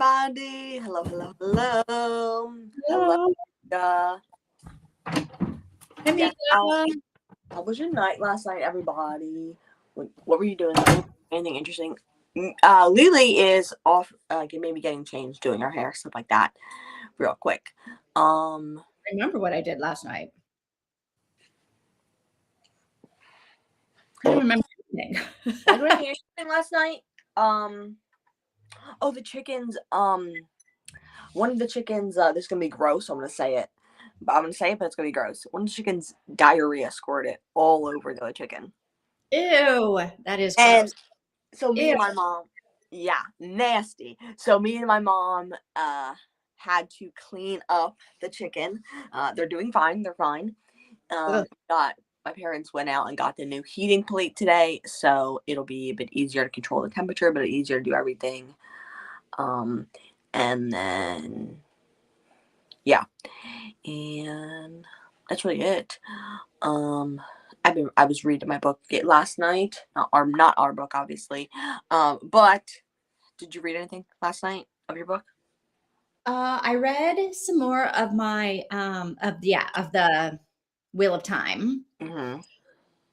everybody. Hello, hello, hello. Hello. Hello. Hey, Yeah, Mika. how was your night last night, everybody? What were you doing? Anything interesting? Lily is off, maybe getting changed, doing her hair, stuff like that, real quick. I remember what I did last night. I don't remember anything. I was doing anything last night. The chickens. One of the chickens. This is gonna be gross. So I'm gonna say it. But it's gonna be gross. One of the chickens diarrhea squirted all over the other chicken. Ew, that is And gross. so me Ew. and my mom, nasty. So me and my mom had to clean up the chicken. They're doing fine. They're fine. Ugh. My parents went out and got the new heating plate today, so it'll be a bit easier to control the temperature, but easier to do everything. And then and that's really it. I was reading my book last night. Not our book, obviously. But did you read anything last night of your book? I read some more of my of the Wheel of Time. Mm-hmm.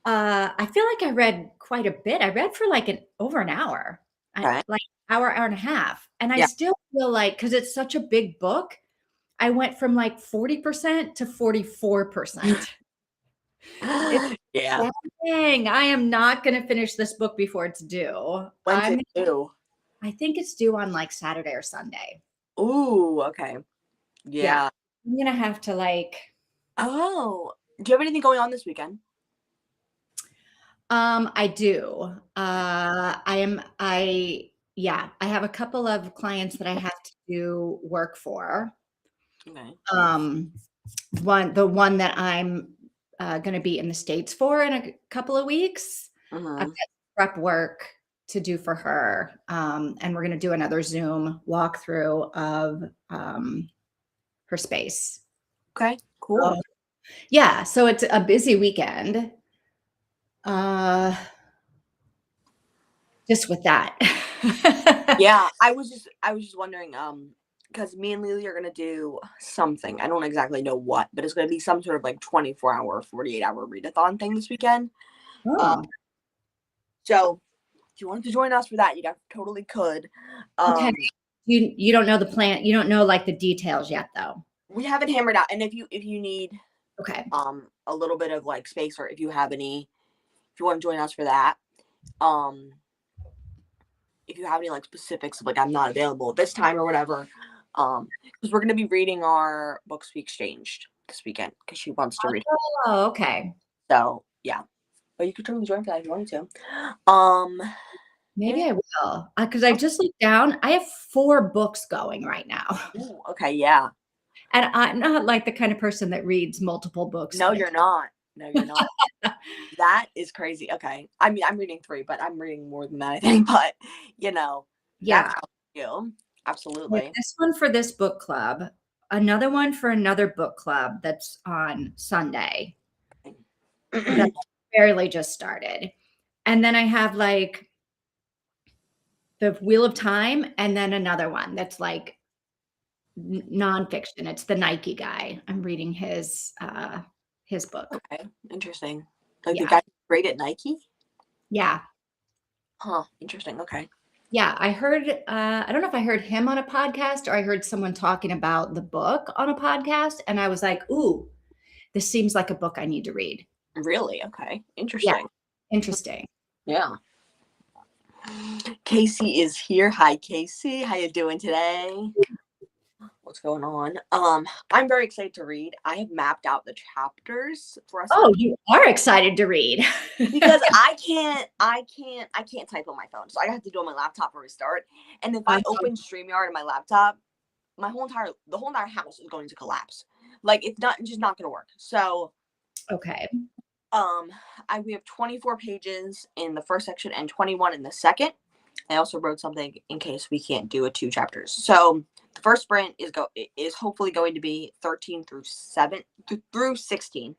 I feel like I read quite a bit. I read for like over an hour, Okay. like hour and a half, and I Yeah. still feel like because it's such a big book, I went from like 40% to 44%. It's Yeah. dang, I am not gonna finish this book before it's due. When's it due? I think it's due on like Saturday or Sunday. Ooh, okay. Yeah. Yeah. I'm gonna have to Oh, do you have anything going on this weekend? I do. I have a couple of clients that I have to do work for. Okay. The one that I'm gonna be in the States for in a couple of weeks. I've Mm-hmm. got prep work to do for her. And we're gonna do another Zoom walkthrough of her space. Okay. Cool. So, yeah, so it's a busy weekend. Just with that. Yeah, I was just wondering, because me and Lily are gonna do something. I don't exactly know what, but it's gonna be some sort of like 24-hour, 48-hour readathon thing this weekend. Oh, So if you wanted to join us for that, you guys totally could. okay. You don't know the plan. You don't know like the details yet, though. We haven't hammered out, and if you need Okay. a little bit of like space, or if you want to join us for that, if you have any like specifics of like I'm not available at this time or whatever, because we're gonna be reading our books we exchanged this weekend because she wants to read. Oh, okay. So yeah, but you could totally join for that if you wanted to. Maybe Yeah. I will. Because I just looked down. I have 4 books going right now. Ooh, okay, yeah. And I'm not like the kind of person that reads multiple books. No, you're not. No, you're not. That is crazy. Okay, I mean, I'm reading 3, but I'm reading more than that, I think. But that's Yeah. how you. I have Absolutely. this one for this book club, another one for another book club that's on Sunday that barely just started. And then I have like the Wheel of Time and then another one that's like nonfiction. It's the Nike guy. I'm reading his book. Okay, interesting. Like the Yeah. guy great at Nike. Yeah. Huh. Interesting. Okay. Yeah. I heard, I don't know if I heard him on a podcast or I heard someone talking about the book on a podcast. And I was like, ooh, this seems like a book I need to read. Really? Okay. Yeah. Interesting. Interesting. Yeah. Casey is here. Hi, Casey. How you doing today? What's going on? I'm very excited to read. I have mapped out the chapters for us Oh, you are excited to read. because I can't type on my phone, so I have to do it on my laptop before we start. And if I open StreamYard on my laptop, the whole entire house is going to collapse. Like it's just not going to work. So Okay. we have 24 pages in the first section and 21 in the second. I also wrote something in case we can't do 2 chapters. So the first sprint is hopefully going to be 13 through 16.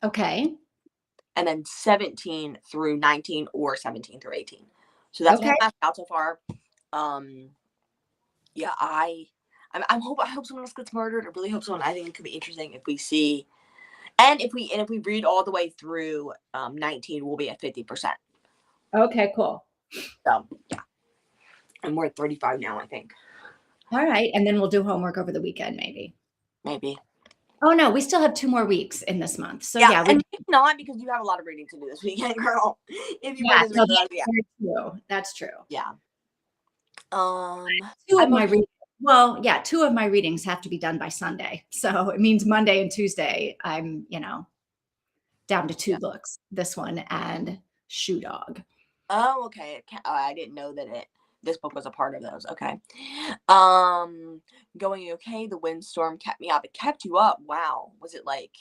Okay. And then 17 through 19 or 17 through 18. So that's what Okay. I've mapped out so far. Yeah, I hope someone else gets murdered. I really hope someone. I think it could be interesting if we see, and if we read all the way through 19, we'll be at 50%. Okay, cool. So yeah, and we're at 35 now. I think All right, and then we'll do homework over the weekend, maybe. maybe. Oh no, we still have 2 more weeks in this month. So Yeah, yeah, and if not, because you have a lot of reading to do this weekend, girl. If you read yeah, this no, weekend, yeah, that's true. yeah. Two of I'm my okay. readings. Well, yeah, 2 of my readings have to be done by Sunday. So it means Monday and Tuesday, I'm, down to 2 Yeah. books. This one and Shoe Dog. Oh, okay. I didn't know that this book was a part of those. Okay. Going okay. The windstorm kept me up. It kept you up. Wow. Was it like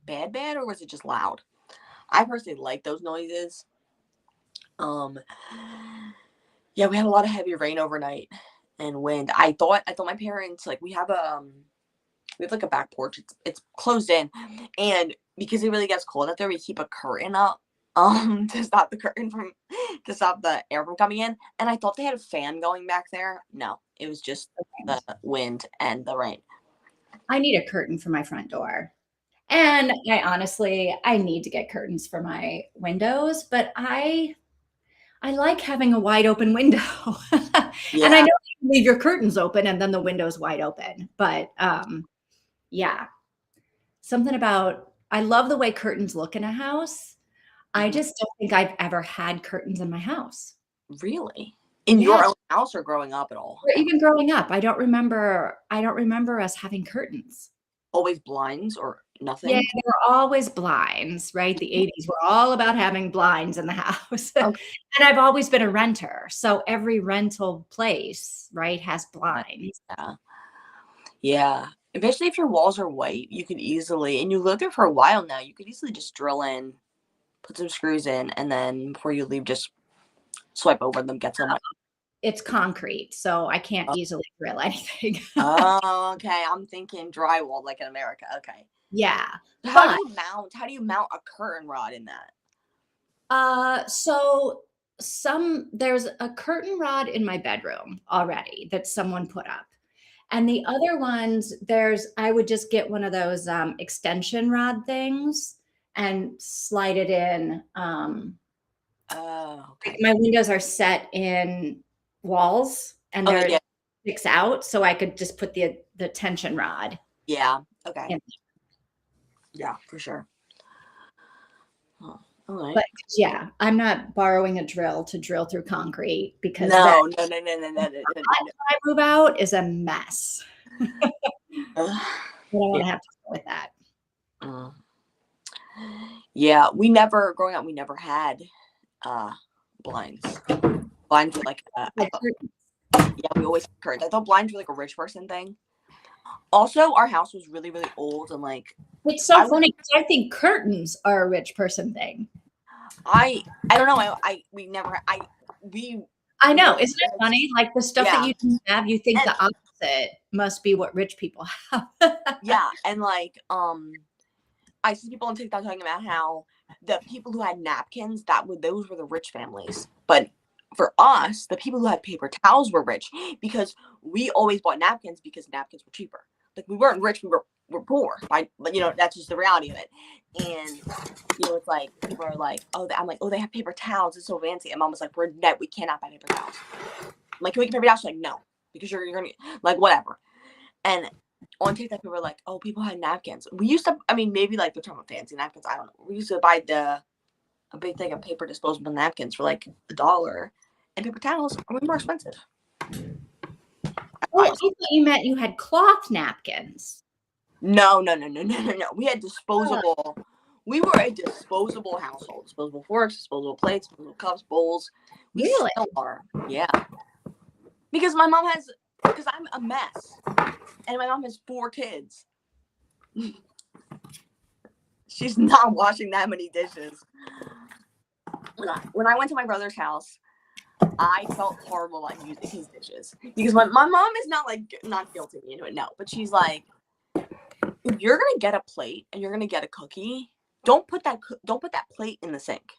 bad, or was it just loud? I personally like those noises. Um, yeah, we had a lot of heavy rain overnight and wind. I thought my parents, like, we have like a back porch. It's closed in, and because it really gets cold out there, we keep a curtain up to stop the curtain from to stop the air from coming in. And I thought they had a fan going back there. No, it was just the wind and the rain. I need a curtain for my front door. And I need to get curtains for my windows, but I like having a wide open window. And I Yeah, know you can leave your curtains open and then the window's wide open, but yeah, something about I love the way curtains look in a house. I mhm. just don't think I've ever had curtains in my house. Really, in Yeah, your own house or growing up at all? or even growing up, I don't remember us having curtains. Always blinds or Yeah, nothing? there were always blinds, right? The '80s were all about having blinds in the house. Okay. And I've always been a renter, so every rental place, right, has blinds. Yeah. Yeah. Especially if your walls are white, you could easily, and you live there for a while now, you could easily just drill in, put some screws in, and then before you leave, just swipe over them, get some white. It's concrete, so I can't easily drill anything. Oh, okay. I'm thinking drywall like in America. Okay. Yeah, So but, how do you mount a curtain rod in that? so there's a curtain rod in my bedroom already that someone put up, and the other ones, I would just get one of those, extension rod things and slide it in, Oh, like, okay. my windows are set in walls, and Okay, they're yeah. 6 out, so I could just put the tension rod Yeah. Okay. in. Yeah, for sure. Oh, all right. But, yeah, I'm not borrowing a drill to drill through concrete because that No, no, no, no, no, no, no, no, no. I move out is a mess. Ugh. I don't Yeah. wanna have to deal with that. Mm. Yeah, growing up, we never had uh blinds. Blinds were like Like curtains. yeah, we always had curtains. I thought blinds were like a rich person thing. Also, our house was really, really old and like It's so I was funny 'cause I think curtains are a rich person thing. I don't know. We never I we know, weren't isn't it rich. funny? Like, the stuff that Yeah. you don't have, you think And the opposite must be what rich people have. yeah, and like I see people on TikTok talking about how the people who had napkins, those were the rich families. But for us, the people who had paper towels were rich because we always bought napkins because napkins were cheaper. Like we weren't rich, we're poor. But that's just the reality of it. And it's like people are like, oh, I'm like, oh, they have paper towels. It's so fancy. And mom was like, we cannot buy paper towels. I'm like, can we get paper towels? She's like, no, because you're gonna like whatever. And on TikTok, people were like, "Oh, people had napkins." We used to, I mean, maybe like they're talking about fancy napkins. I don't know. We used to buy a big thing of paper disposable napkins for like $1, and paper towels are way more expensive. Oh, I thought you meant you had cloth napkins. No, no, no, no, no, no, no. We had Oh, disposable. We were a disposable household. Disposable forks, disposable plates, disposable cups, bowls. We really? still are. Yeah, because because I'm a mess, and my mom has 4 kids. She's not washing that many dishes. When I went to my brother's house, I felt horrible about using his dishes because my mom is not guilting me into it. No, but she's like, if you're gonna get a plate and you're gonna get a cookie, don't put that plate in the sink.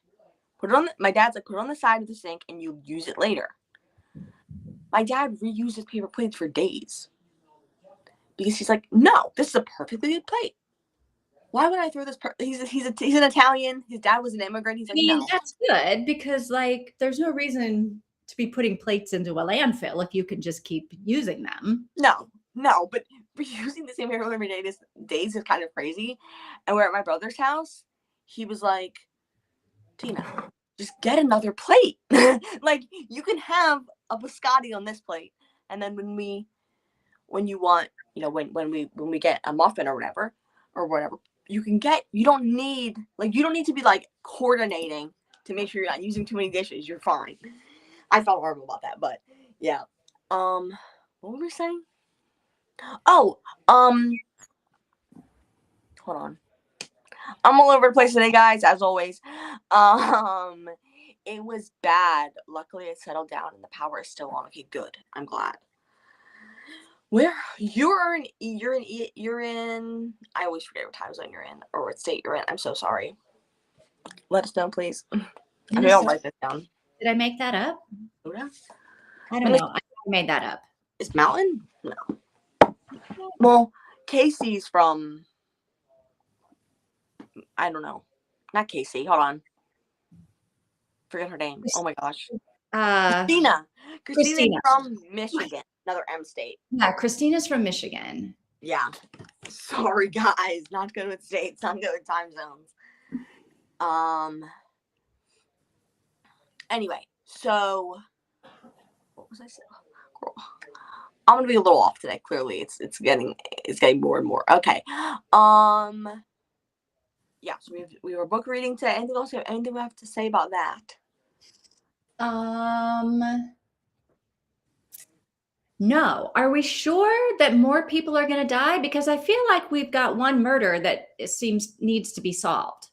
My dad's like, put it on the side of the sink and you use it later. my dad reuses paper plates for days. Because he's like, no, this is a perfectly good plate. Why would I throw this? He's an Italian. His dad was an immigrant. He's I like, mean, no. that's good because, like, there's no reason to be putting plates into a landfill if you can just keep using them. No, but reusing the same paper every days is kind of crazy. And we're at my brother's house. He was like, Tina, just get another plate. Like, you can have a biscotti on this plate, and then when you want, when we get a muffin or whatever, you don't need to be like coordinating to make sure you're not using too many dishes. You're fine. I felt horrible about that, but yeah. What were we saying? Oh, hold on. I'm all over the place today, guys, as always. It was bad. Luckily, it settled down and the power is still on. Okay, good. I'm glad. Where you're in. I always forget what time zone you're in or what state you're in. I'm so sorry. Let us know, please. I mean, I'll write this down. Did I make that up? Minnesota? I don't know. I made that up. Is Mountain? No. Well, Casey's from. I don't know. Not Casey. Hold on. Forget her name. Oh my gosh. Christina's from Michigan. Another M state. Yeah, Christina's from Michigan. Yeah. Sorry, guys. Not good with states. Not good with time zones. Anyway, so what was I saying? Girl. I'm gonna be a little off today. Clearly, it's getting more and more. Okay. Yeah. So we were book reading today. Anything we have to say about that? No. Are we sure that more people are going to die? Because I feel like we've got one murder that it seems needs to be solved.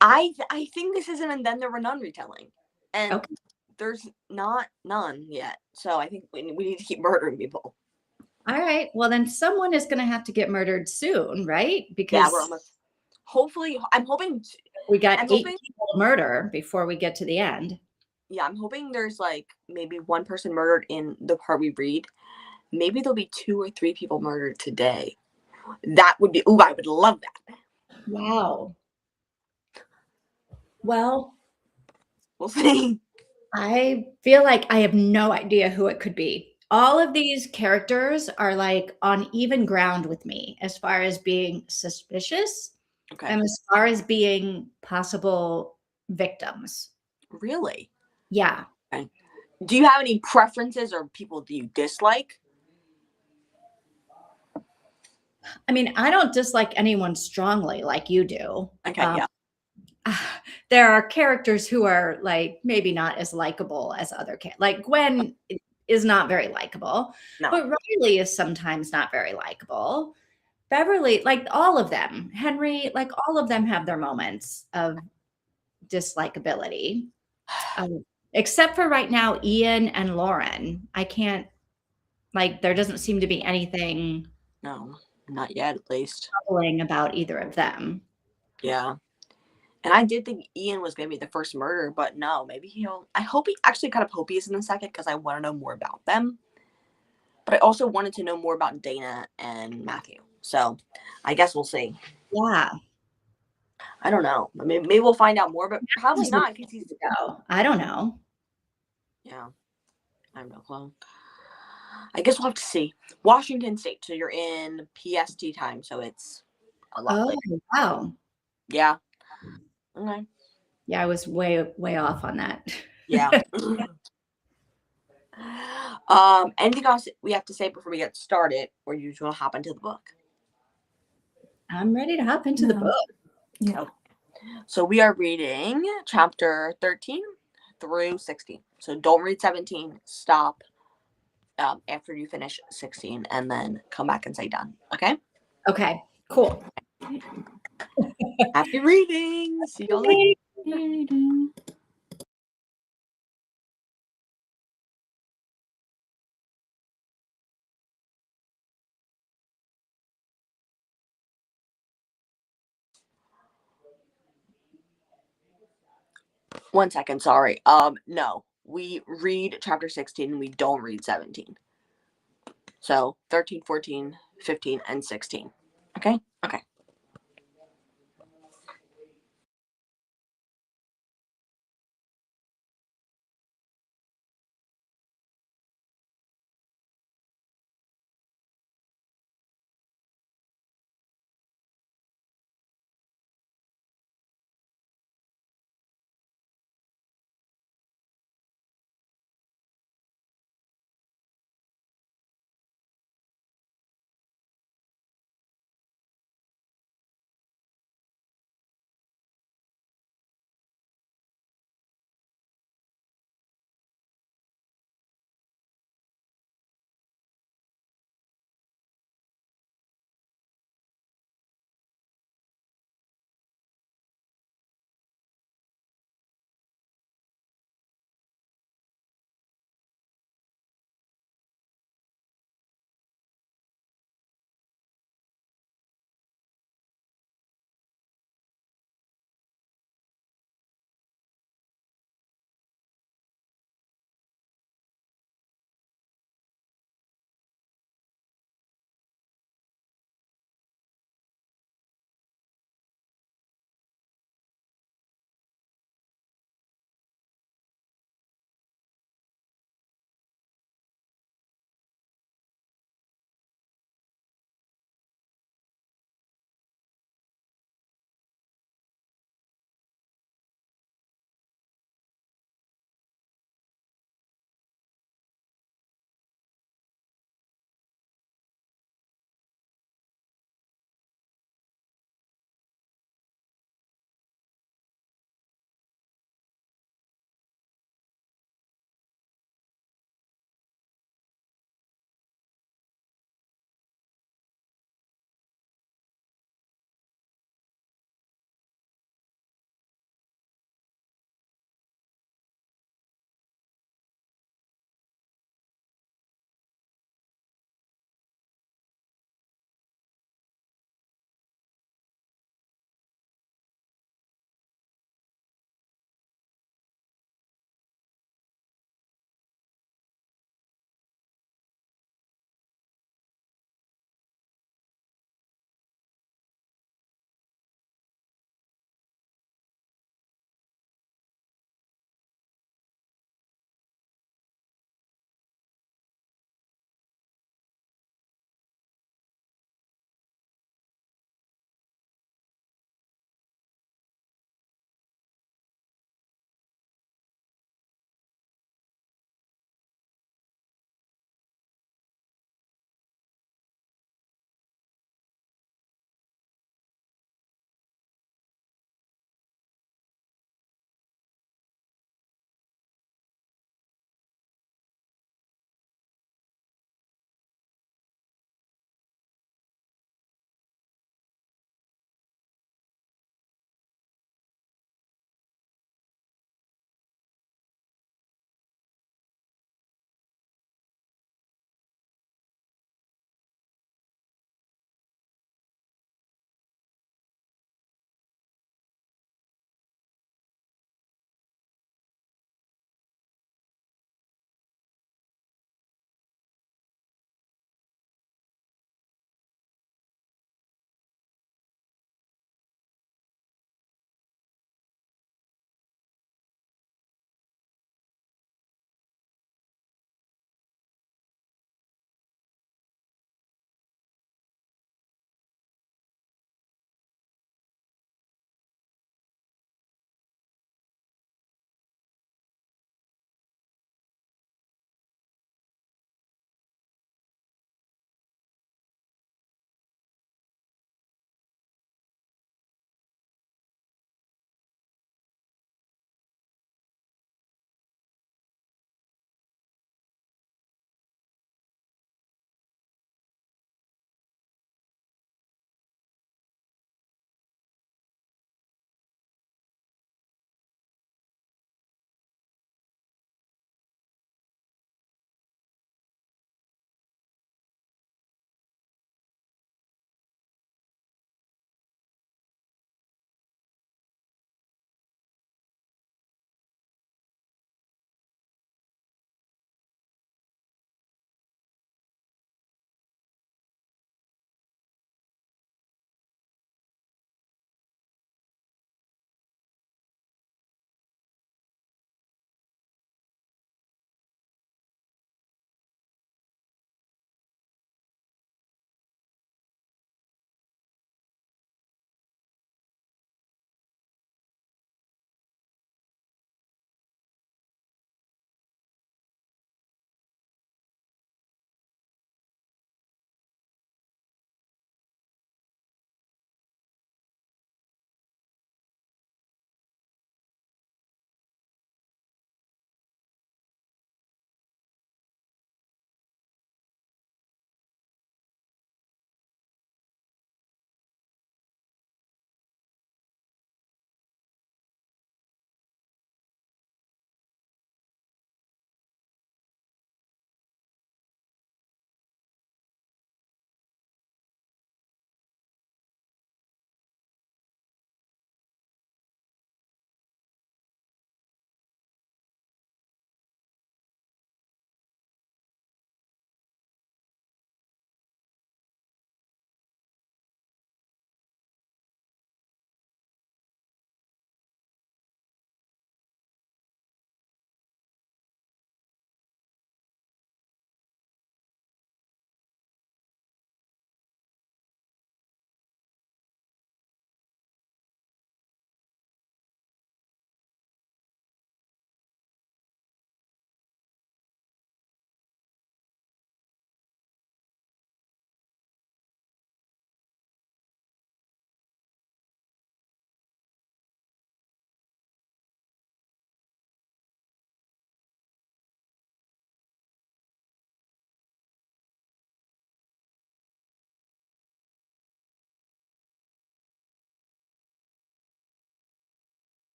I think this isn't and then there were none retelling, and okay. There's not none yet. So I think we need to keep murdering people. All right. Well, then someone is going to have to get murdered soon, right? Because yeah, we're almost. Hopefully, I'm hoping we got 8 people murder before we get to the end. Yeah, I'm hoping there's like maybe one person murdered in the part we read. Maybe there'll be 2 or 3 people murdered today. That would be. Ooh, I would love that. Wow. Well, we'll see. I feel like I have no idea who it could be. All of these characters are like on even ground with me as far as being suspicious and as far as being possible victims. Really? Yeah. Okay. Do you have any preferences or people do you dislike? I mean, I don't dislike anyone strongly like you do. Okay, yeah. There are characters who are like maybe not as likable as other characters. Like Gwen is not very likable, but Riley is sometimes not very likable. Beverly, like all of them, Henry, like all of them have their moments of dislikability. Except for right now, Ian and Lauren. I can't, like, there doesn't seem to be anything. No, not yet, at least. Troubling about either of them. Yeah. And I did think Ian was going to be the first murderer, but no, maybe he'll. I hope he actually kind of hope he is in the second because I want to know more about them. But I also wanted to know more about Dana and Matthew. So I guess we'll see. Yeah. I don't know. Maybe we'll find out more, but probably not because he's. I don't know. Yeah. I have no clue. I guess we'll have to see. Washington State. So you're in PST time. So it's a lot later. Wow. Yeah. Okay. Yeah, I was way off on that. Yeah. Anything else we have to say before we get started, or you just want to hop into the book? I'm ready to hop into the book. Yeah. So we are reading chapter 13 through 16. So don't read 17. Stop after you finish 16, and then come back and say done. Okay. Okay. Cool. Happy reading. See y'all later. One second, sorry. No. we read chapter 16 and we don't read 17. So 13, 14, 15, and 16. Okay? Okay.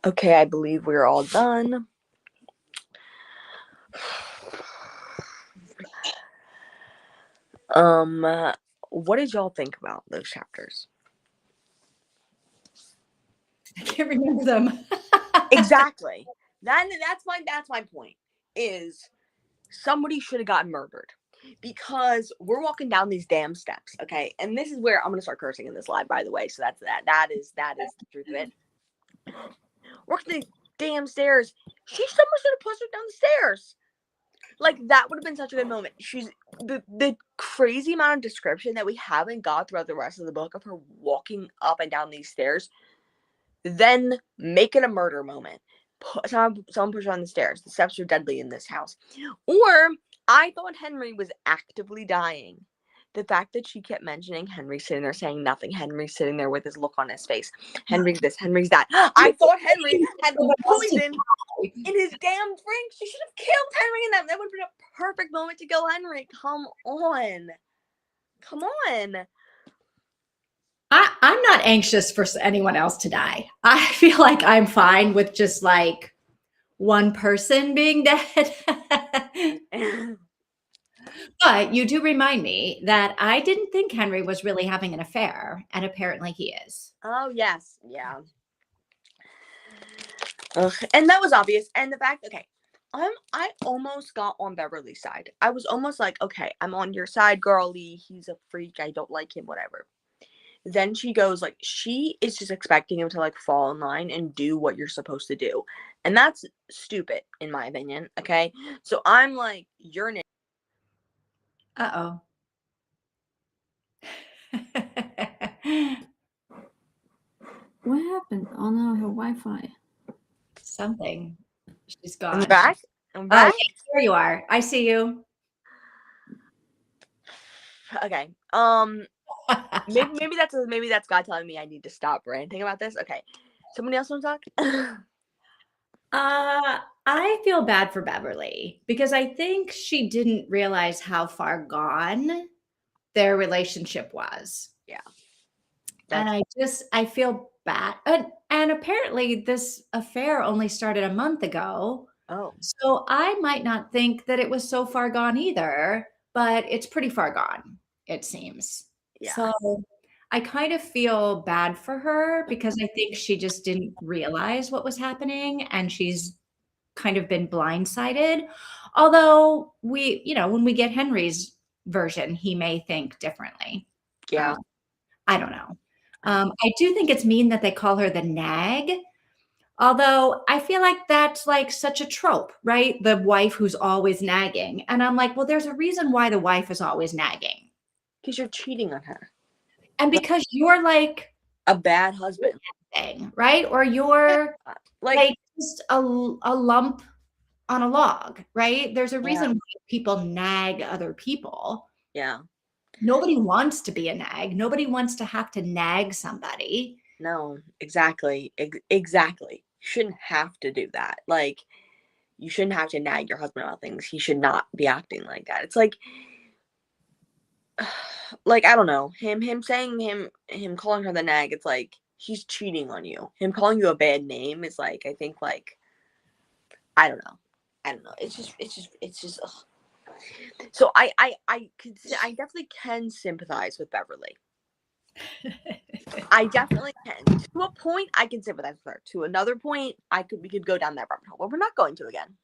Okay, I believe we're all done. What did y'all think about those chapters? I can't remember them. Exactly. That's my point. Is somebody should have gotten murdered. Because we're walking down these damn steps, okay? And this is where I'm gonna start cursing in this live, by the way. So that is the truth of it. Walking the damn stairs. Someone should have pushed her down the stairs. Like, that would have been such a good moment. She's the crazy amount of description that we haven't got throughout the rest of the book of her walking up and down these stairs, then make it a murder moment. Someone push her on the stairs. The steps are deadly in this house. Or I thought Henry was actively dying. The fact that she kept mentioning Henry sitting there saying nothing, Henry sitting there with his look on his face, Henry's this, Henry's that. I thought Henry had poison in his damn drink. She should have killed Henry in that. That would have been a perfect moment to kill Henry. Come on. Come on. I'm not anxious for anyone else to die. I feel like I'm fine with just like one person being dead. But you do remind me that I didn't think Henry was really having an affair, and apparently he is. Oh, yes. Yeah. Ugh. And that was obvious. And the fact, okay, I almost got on Beverly's side. I was almost like, okay, I'm on your side, girlie. He's a freak. I don't like him, whatever. Then she goes, like, she is just expecting him to, like, fall in line and do what you're supposed to do. And that's stupid, in my opinion, okay? So I'm like, you're an Uh-oh. What happened? Oh no, her Wi-Fi. Something. She's I'm gone. back. I'm Oh, back. yeah, there you are. I see you. Okay. Maybe that's God telling me I need to stop ranting about this. Okay. Somebody else want to talk? I feel bad for Beverly because I think she didn't realize how far gone their relationship was. Yeah. And I feel bad. And apparently this affair only started a month ago. Oh. So I might not think that it was so far gone either, but it's pretty far gone, it seems. Yeah. So I kind of feel bad for her because I think she just didn't realize what was happening and she's kind of been blindsided. Although when we get Henry's version, he may think differently. Yeah. I don't know. I do think it's mean that they call her the nag. Although I feel like that's like such a trope, right? The wife who's always nagging. And I'm like, well, there's a reason why the wife is always nagging. Because you're cheating on her. And because you're like a bad husband. Thing, right? Or you're like just a lump on a log, right? There's a reason why people nag other people. Yeah. Nobody wants to be a nag. Nobody wants to have to nag somebody. No, exactly. Exactly. You shouldn't have to do that. Like, you shouldn't have to nag your husband about things. He should not be acting like that. It's like I don't know. Him saying him calling her the nag, it's like he's cheating on you. Him calling you a bad name is like, I think, like, I don't know. It's just ugh. So I definitely can sympathize with Beverly. I definitely can. To a point, I can sympathize with her. To another point, we could go down that rabbit hole, but we're not going to again.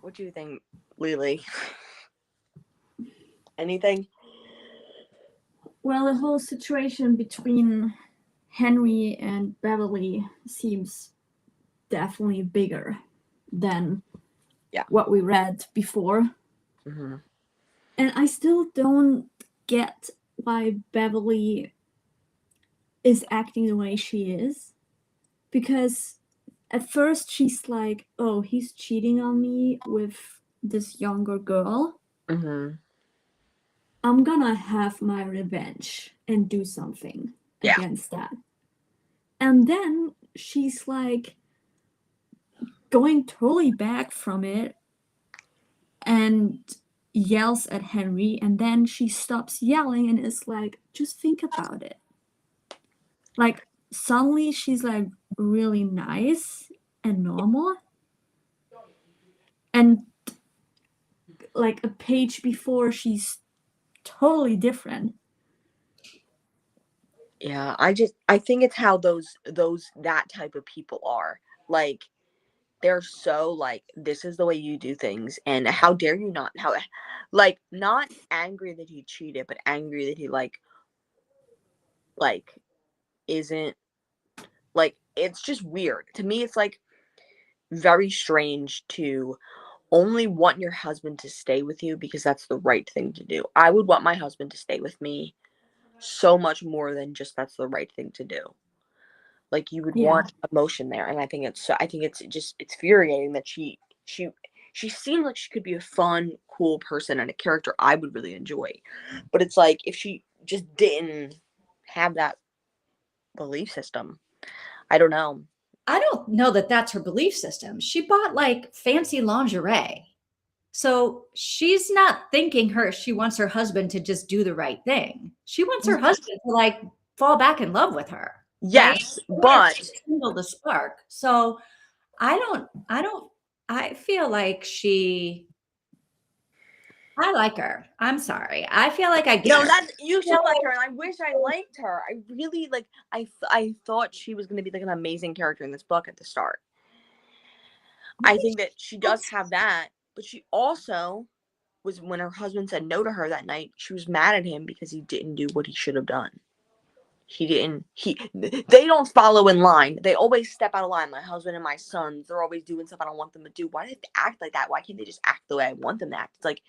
What do you think, Lily? Anything? Well, the whole situation between Henry and Beverly seems definitely bigger than what we read before. Mm-hmm. And I still don't get why Beverly is acting the way she is. Because at first she's like, oh, he's cheating on me with this younger girl. Mm-hmm. I'm gonna have my revenge and do something against that. And then she's like going totally back from it and yells at Henry, and then she stops yelling and is like, just think about it. Like, suddenly she's like really nice and normal, and like a page before she's totally different. Yeah, I think it's how that type of people are. Like, they're so like, this is the way you do things, and how dare you not, how, like, not angry that he cheated, but angry that he like isn't, like, it's just weird to me. It's like very strange to only want your husband to stay with you because that's the right thing to do. I would want my husband to stay with me so much more than just that's the right thing to do. Like, you would Yeah. want emotion there, and I think it's just, it's infuriating that she seemed like she could be a fun, cool person and a character I would really enjoy. But it's like, if she just didn't have that belief system, I don't know. I don't know that that's her belief system. She bought like fancy lingerie. So she's not thinking she wants her husband to just do the right thing. She wants her husband to like fall back in love with her. Right? Yes, but Kindle the spark. So I feel like I like her. I'm sorry. I feel like I get no, her. that you should like her, and I wish I liked her. I really like. I thought she was going to be like an amazing character in this book at the start. I think that she does have that, but she also was, when her husband said no to her that night, she was mad at him because he didn't do what he should have done. They don't follow in line. They always step out of line. My husband and my sons, they're always doing stuff I don't want them to do. Why do they have to act like that? Why can't they just act the way I want them to act? It's like,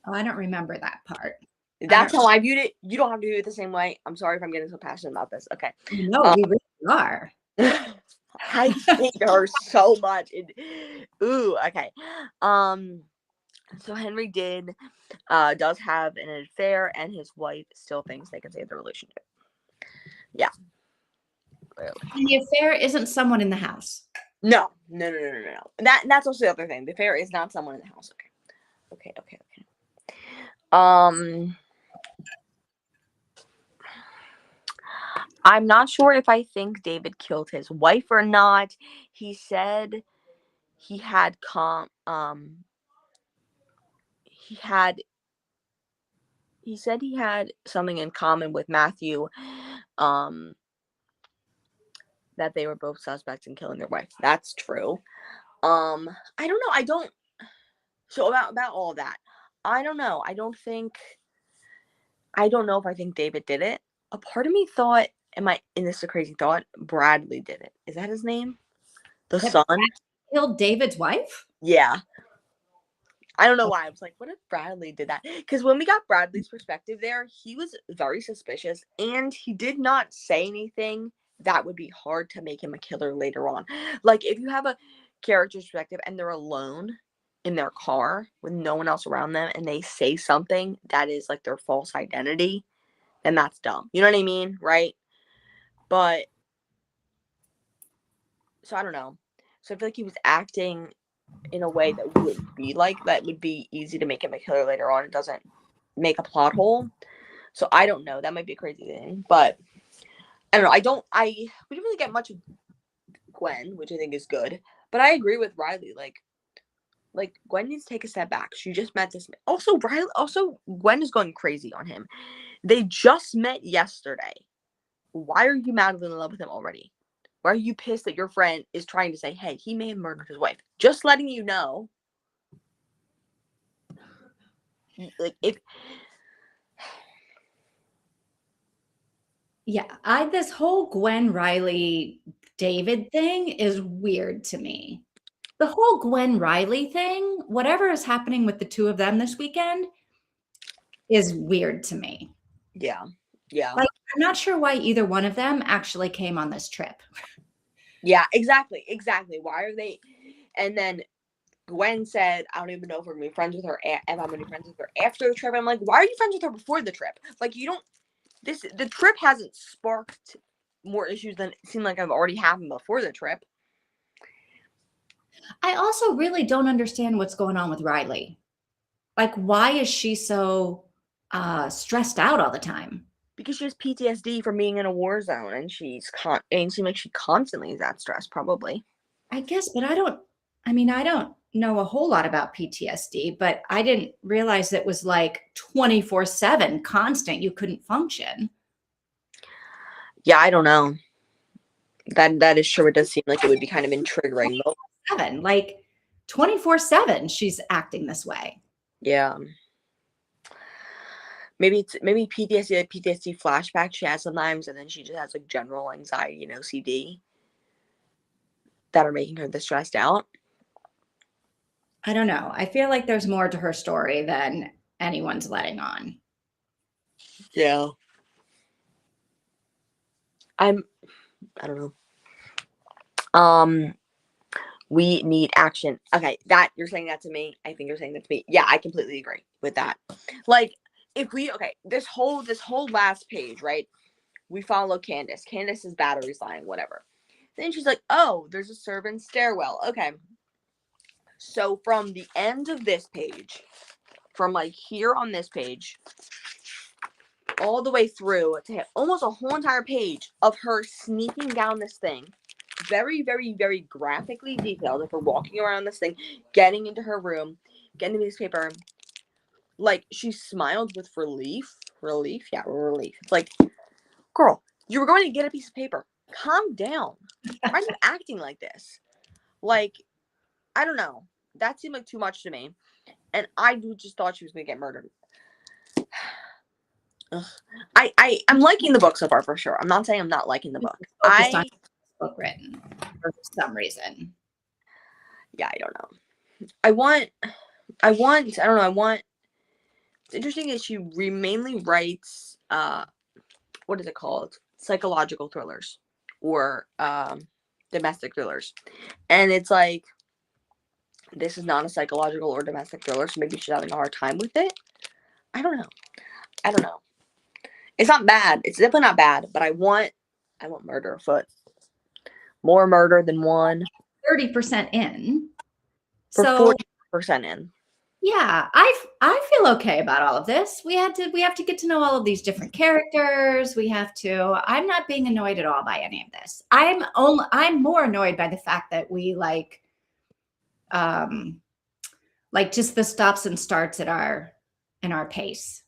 Oh, I don't remember that part. that's how I viewed it. You don't have to do it the same way. I'm sorry if I'm getting so passionate about this. Okay. No, we really are. I hate her so much. Okay. So Henry does have an affair, and his wife still thinks they can save the relationship. Yeah. And the affair isn't someone in the house. No. That's also the other thing. The affair is not someone in the house. Okay. I'm not sure if I think David killed his wife or not. He said he had he said he had something in common with Matthew, that they were both suspects in killing their wife. That's true. I don't know. So about all that, I don't know. I don't know if I think David did it. A part of me thought, this is a crazy thought, Bradley did it. Is that his name? The son? Killed David's wife? Yeah. I don't know why. I was like, what if Bradley did that? Because when we got Bradley's perspective there, he was very suspicious, and he did not say anything that would be hard to make him a killer later on. Like, if you have a character's perspective and they're alone in their car with no one else around them, and they say something that is like their false identity, then that's dumb. You know what I mean? Right? But, so I don't know. So I feel like he was acting in a way that wouldn't be like, that would be easy to make him a killer later on. It doesn't make a plot hole. So I don't know. That might be a crazy thing. But I don't know. We didn't really get much of Gwen, which I think is good. But I agree with Riley. Like Gwen needs to take a step back. She just met this man. Also Gwen is going crazy on him. They just met yesterday. Why are you madly in love with him already? Why are you pissed that your friend is trying to say, hey, he may have murdered his wife? Just letting you know. Like, if... Yeah, this whole Gwen Riley David thing is weird to me. The whole Gwen Riley thing, whatever is happening with the two of them this weekend, is weird to me. Yeah. Like, I'm not sure why either one of them actually came on this trip. Yeah, exactly. Why are they? And then Gwen said, I don't even know if we're going to be friends with her, if I'm going to be friends with her after the trip. I'm like, why are you friends with her before the trip? Like, the trip hasn't sparked more issues than it seemed like I've already happened before the trip. I also really don't understand what's going on with Riley. Like, why is she so stressed out all the time? Because she has PTSD from being in a war zone, and and it seems like she constantly is that stressed, probably. I guess, but I don't know a whole lot about PTSD, but I didn't realize it was like 24/7 constant. You couldn't function. Yeah, I don't know. That is true. It does seem like it would be kind of triggering. 7, like 24/7 she's acting this way. Yeah. Maybe PTSD, like PTSD flashback she has sometimes, and then she just has like general anxiety and OCD that are making her this stressed out. I don't know. I feel like there's more to her story than anyone's letting on. Yeah. I don't know. We need action. Okay, that you're saying that to me. I think you're saying that to me. Yeah, I completely agree with that. Like, if we this whole last page, right? We follow Candace. Candace's battery's lying, whatever. Then she's like, oh, there's a servant stairwell. Okay. So from the end of this page, from like here on this page, all the way through to almost a whole entire page of her sneaking down this thing, very, very, very graphically detailed of her walking around this thing, getting into her room, getting the newspaper. Like, she smiled with relief. Yeah, relief. It's like, girl, you were going to get a piece of paper. Calm down. Why are you acting like this? Like, I don't know. That seemed like too much to me. And I just thought she was going to get murdered. Ugh. I'm liking the book so far, for sure. I'm not saying I'm not liking the book. Book written for some reason. Yeah, I don't know. I don't know. It's interesting that she mainly writes, what is it called? Psychological thrillers or domestic thrillers. And it's like, this is not a psychological or domestic thriller, so maybe she's having a hard time with it. I don't know. It's not bad. It's definitely not bad, but I want murder afoot. More murder than one. 30% in. So 40% in. Yeah, I feel okay about all of this. We have to get to know all of these different characters. I'm not being annoyed at all by any of this. I'm more annoyed by the fact that we like just the stops and starts in our pace.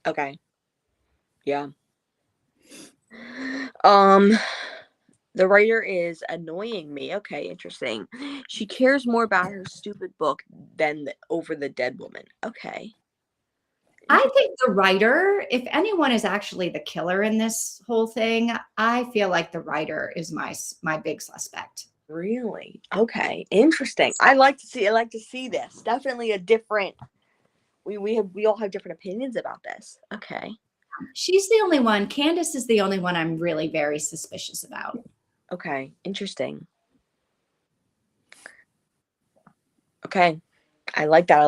Okay. Yeah. The writer is annoying me. Okay, interesting. She cares more about her stupid book than over the dead woman. Okay. I think the writer, if anyone is actually the killer in this whole thing, I feel like the writer is my big suspect. Really? Okay. Interesting. I like to see this. Definitely a different. We all have different opinions about this. Okay. She's the only one. Candace is the only one I'm really very suspicious about. Okay. Interesting. Okay. I like that.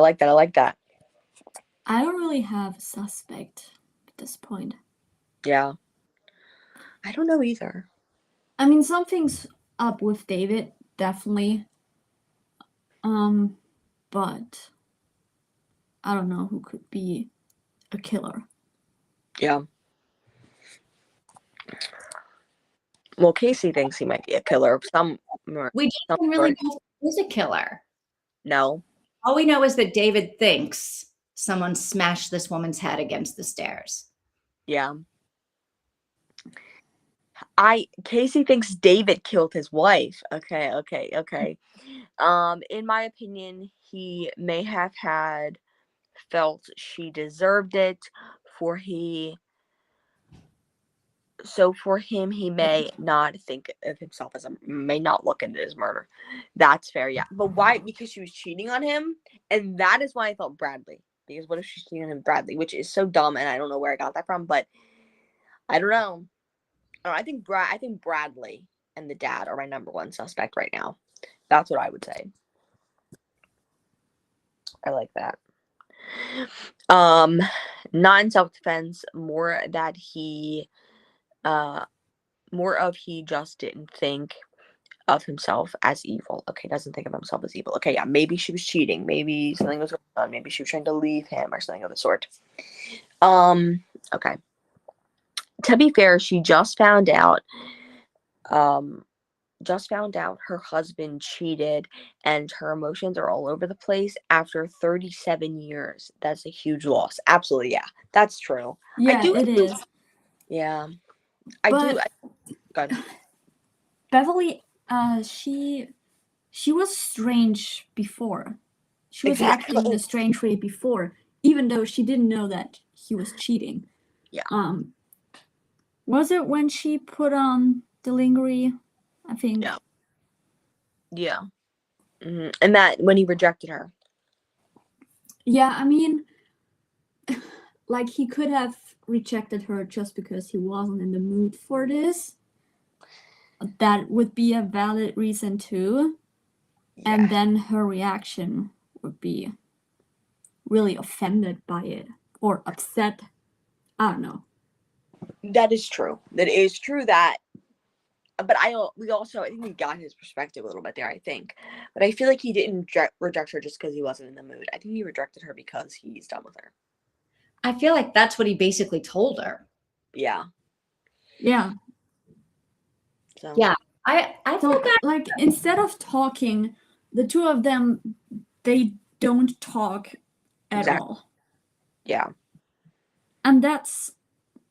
I don't really have a suspect at this point. Yeah. I don't know either. I mean, something's up with David, definitely. But I don't know who could be a killer. Yeah. Well, Casey thinks he might be a killer of some. We don't really know who's a killer. No. All we know is that David thinks someone smashed this woman's head against the stairs. Yeah. Casey thinks David killed his wife. Okay. In my opinion, he may have felt she deserved it for him, he may not think of himself may not look into his murder. That's fair, yeah. But why? Because she was cheating on him, and that is why I thought Bradley. Because what if she's cheating on him, Bradley, which is so dumb, and I don't know where I got that from, but I don't know. I think Bradley and the dad are my number one suspect right now. That's what I would say. I like that. Not in self-defense, more of he just didn't think of himself as evil. Okay, doesn't think of himself as evil. Okay, yeah, maybe she was cheating. Maybe something was going on. Maybe she was trying to leave him or something of the sort. Okay. to be fair, she just found out her husband cheated and her emotions are all over the place after 37 years. That's a huge loss. Absolutely, yeah. That's true. Yeah, it is. Yeah. But Good. Beverly, she was strange before. She was acting in a strange way before, even though she didn't know that he was cheating. Yeah. Was it when she put on the lingerie? I think. Yeah. Yeah. Mm-hmm. And that when he rejected her. Yeah, I mean, like he could have rejected her just because he wasn't in the mood for this. That would be a valid reason too. Yeah. And then her reaction would be really offended by it or upset. I don't know. That is true. That is true that. But I think we got his perspective a little bit there, I think. But I feel like he didn't reject her just because he wasn't in the mood. I think he rejected her because he's done with her. I feel like that's what he basically told her. Yeah. Yeah. So. Yeah. I So, like, instead of talking, the two of them, they don't talk at all. Yeah. And that's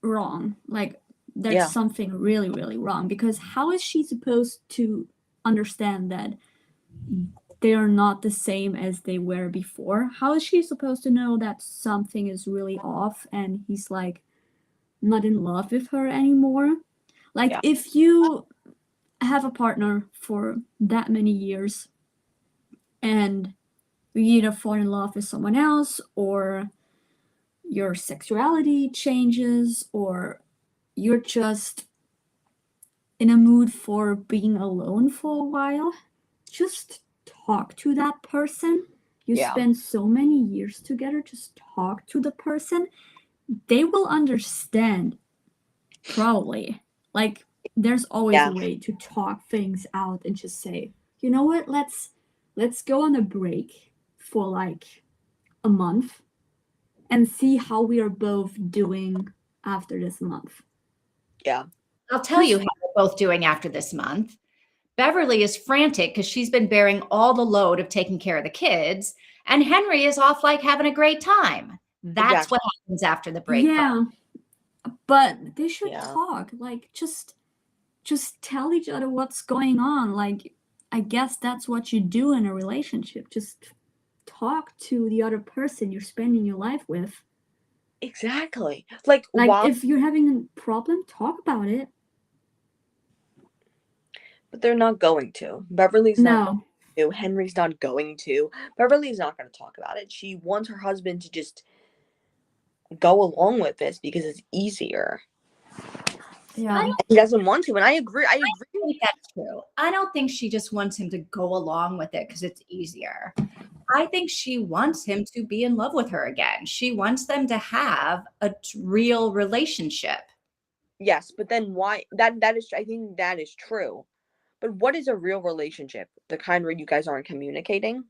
wrong. Like, there's something really, really wrong. Because how is she supposed to understand that they are not the same as they were before? How is she supposed to know that something is really off and he's, like, not in love with her anymore? Like, if you have a partner for that many years and you either fall in love with someone else or your sexuality changes or you're just in a mood for being alone for a while, just talk to that person. You spend so many years together, just talk to the person. They will understand, probably. Like, there's always a way to talk things out and just say, you know what, let's go on a break for like a month and see how we are both doing after this month. Yeah. I'll tell you how we're both doing after this month. Beverly is frantic because she's been bearing all the load of taking care of the kids, and Henry is off like having a great time. That's what happens after the break. Yeah, but they should talk. Like, just tell each other what's going on. Like, I guess that's what you do in a relationship. Just talk to the other person you're spending your life with. Exactly. Like if you're having a problem, talk about it. But they're not going to. Beverly's not going to. Henry's not going to. Beverly's not going to talk about it. She wants her husband to just go along with this because it's easier. Yeah. He doesn't want to, and I agree. I think that's true. I don't think she just wants him to go along with it because it's easier. I think she wants him to be in love with her again. She wants them to have a real relationship. Yes, but then why? That is, I think that is true. But what is a real relationship? The kind where you guys aren't communicating?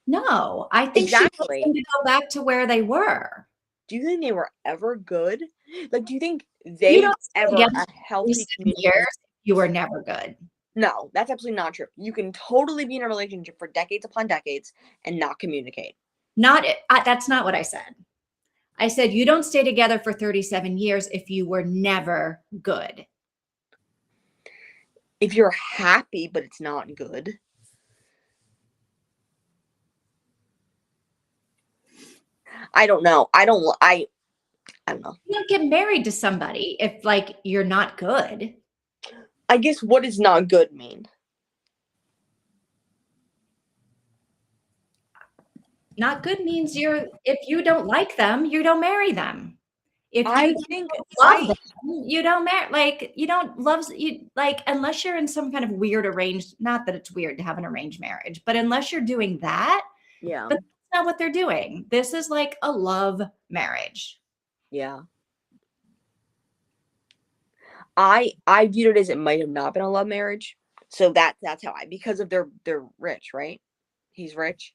No, I think she wants them to go back to where they were. Do you think they were ever good? Like, do you think they ever a healthy years? You were never good. No, that's absolutely not true. You can totally be in a relationship for decades upon decades and not communicate. That's not what I said. I said you don't stay together for 37 years if you were never good. If you're happy, but it's not good. I don't know. I don't know. You don't get married to somebody if, like, you're not good. I guess what does not good mean? Not good means if you don't like them, you don't marry them. If you love them, you don't marry. Like, you don't love unless you're in some kind of weird arranged. Not that it's weird to have an arranged marriage, but unless you're doing that, but that's not what they're doing. This is like a love marriage. Yeah. I viewed it as it might have not been a love marriage. So that's how because of they're rich, right? He's rich.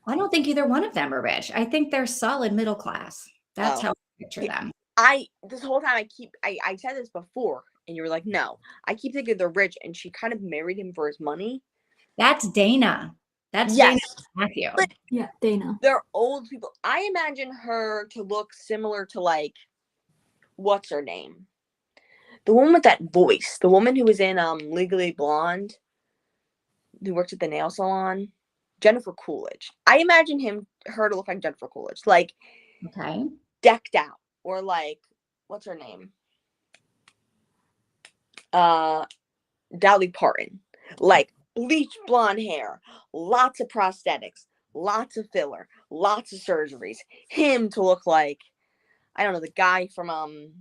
I don't think either one of them are rich. I think they're solid middle class. That's how I picture them. this whole time I said this before, and you were like, no. I keep thinking they're rich, and she kind of married him for his money. That's Dana. That's Yes. Dana Matthew. But Yeah, Dana. they're old people. I imagine her to look similar to, like, what's her name? The woman with that voice. The woman who was in Legally Blonde, who works at the nail salon. Jennifer Coolidge. I imagine her to look like Jennifer Coolidge. Like, Okay. decked out. Or like, what's her name? Dolly Parton. Like, bleached blonde hair, lots of prosthetics, lots of filler, lots of surgeries. Him to look like, I don't know, the guy from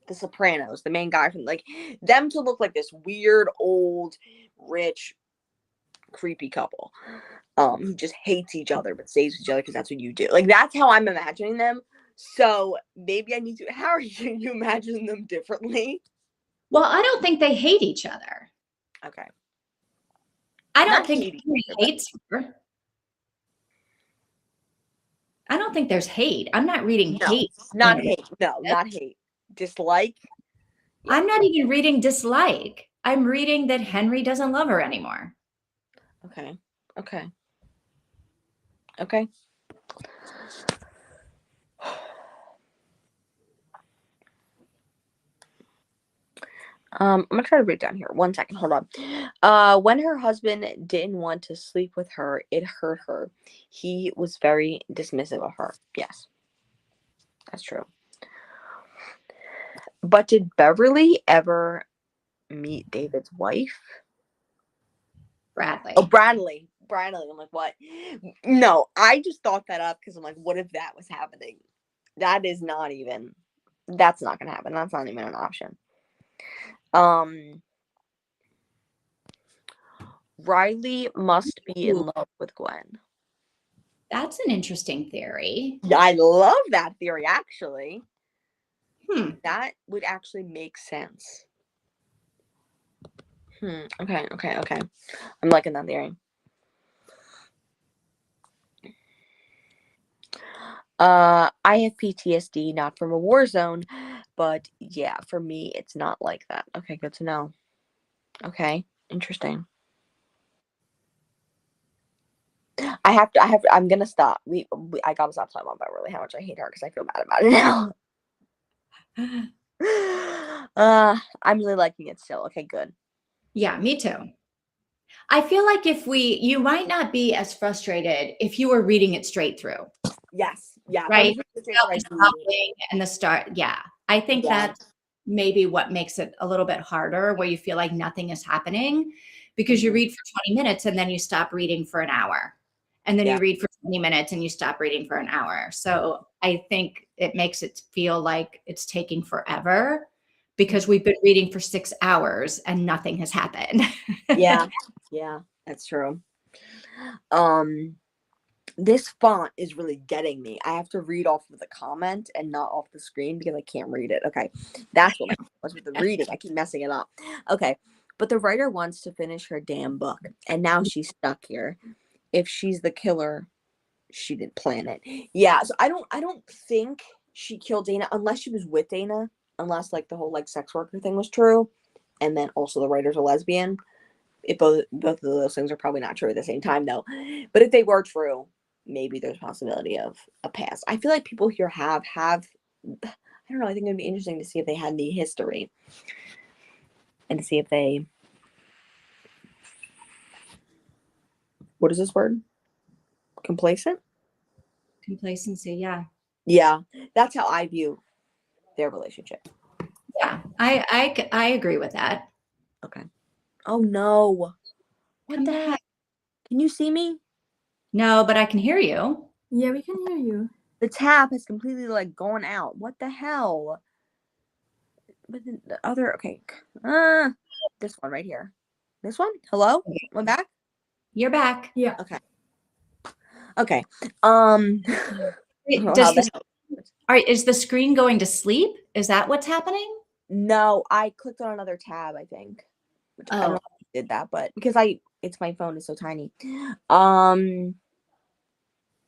The Sopranos, the main guy from, like, them to look like this weird, old, rich, creepy couple who just hates each other but saves each other because that's what you do. Like, that's how I'm imagining them. So maybe I need to. How are you imagining them differently? Well, I don't think they hate each other. Okay. I don't Not think hating Henry each other. hates her. I don't think there's hate. I'm not reading No, hate. not in hate. No, not hate. Dislike. Yeah. I'm not even reading dislike. I'm reading that Henry doesn't love her anymore. Okay. Okay. Okay. I'm gonna try to read down here. 1 second, hold on. When her husband didn't want to sleep with her, it hurt her. He was very dismissive of her. Yes, that's true. But did Beverly ever meet David's wife? Bradley. Oh, Bradley. Bradley. I'm like, what? No, I just thought that up because I'm like, what if that was happening? That is not even. That's not gonna happen. That's not even an option. Riley must be in love with Gwen. That's an interesting theory. Yeah, I love that theory, actually. That would actually make sense. Okay. I'm liking that theory. I have PTSD, not from a war zone, but yeah, for me, it's not like that. Okay, good to know. Okay, interesting. I'm gonna stop. I gotta stop talking about Beverly, how much I hate her, because I feel bad about it now. I'm really liking it still. Okay, good. Yeah, me too. I feel like you might not be as frustrated if you were reading it straight through. Yes. Yeah. Right. And the start. Yeah. I think that's maybe what makes it a little bit harder, where you feel like nothing is happening, because you read for 20 minutes and then you stop reading for an hour. And then you read for 20 minutes and you stop reading for an hour. So I think it makes it feel like it's taking forever, because we've been reading for 6 hours and nothing has happened. Yeah, that's true. This font is really getting me. I have to read off of the comment and not off the screen because I can't read it. Okay, that's what was with the reading. I keep messing it up. Okay, but the writer wants to finish her damn book, and now she's stuck here. If she's the killer, she didn't plan it. Yeah, so I don't think she killed Dana unless she was with Dana, unless like the whole like sex worker thing was true, and then also the writer's a lesbian. If both of those things are probably not true at the same time, though. But if they were true, maybe there's a possibility of a past. I feel like people here have I don't know, I think it'd be interesting to see if they had any history. And to see if they, what is this word? Complacent? Complacency, yeah. Yeah, that's how I view their relationship. Yeah, I agree with that. Okay. Oh no. What the back. heck? Can you see me? No, but I can hear you. Yeah, we can hear you. The tab has completely like gone out. What the hell? But the other, okay. This one right here. This one? Hello? One back? You're back. Yeah. Okay. Okay. Is the screen going to sleep? Is that what's happening? No, I clicked on another tab, I think. Which I don't know how I did that, but because it's my phone is so tiny.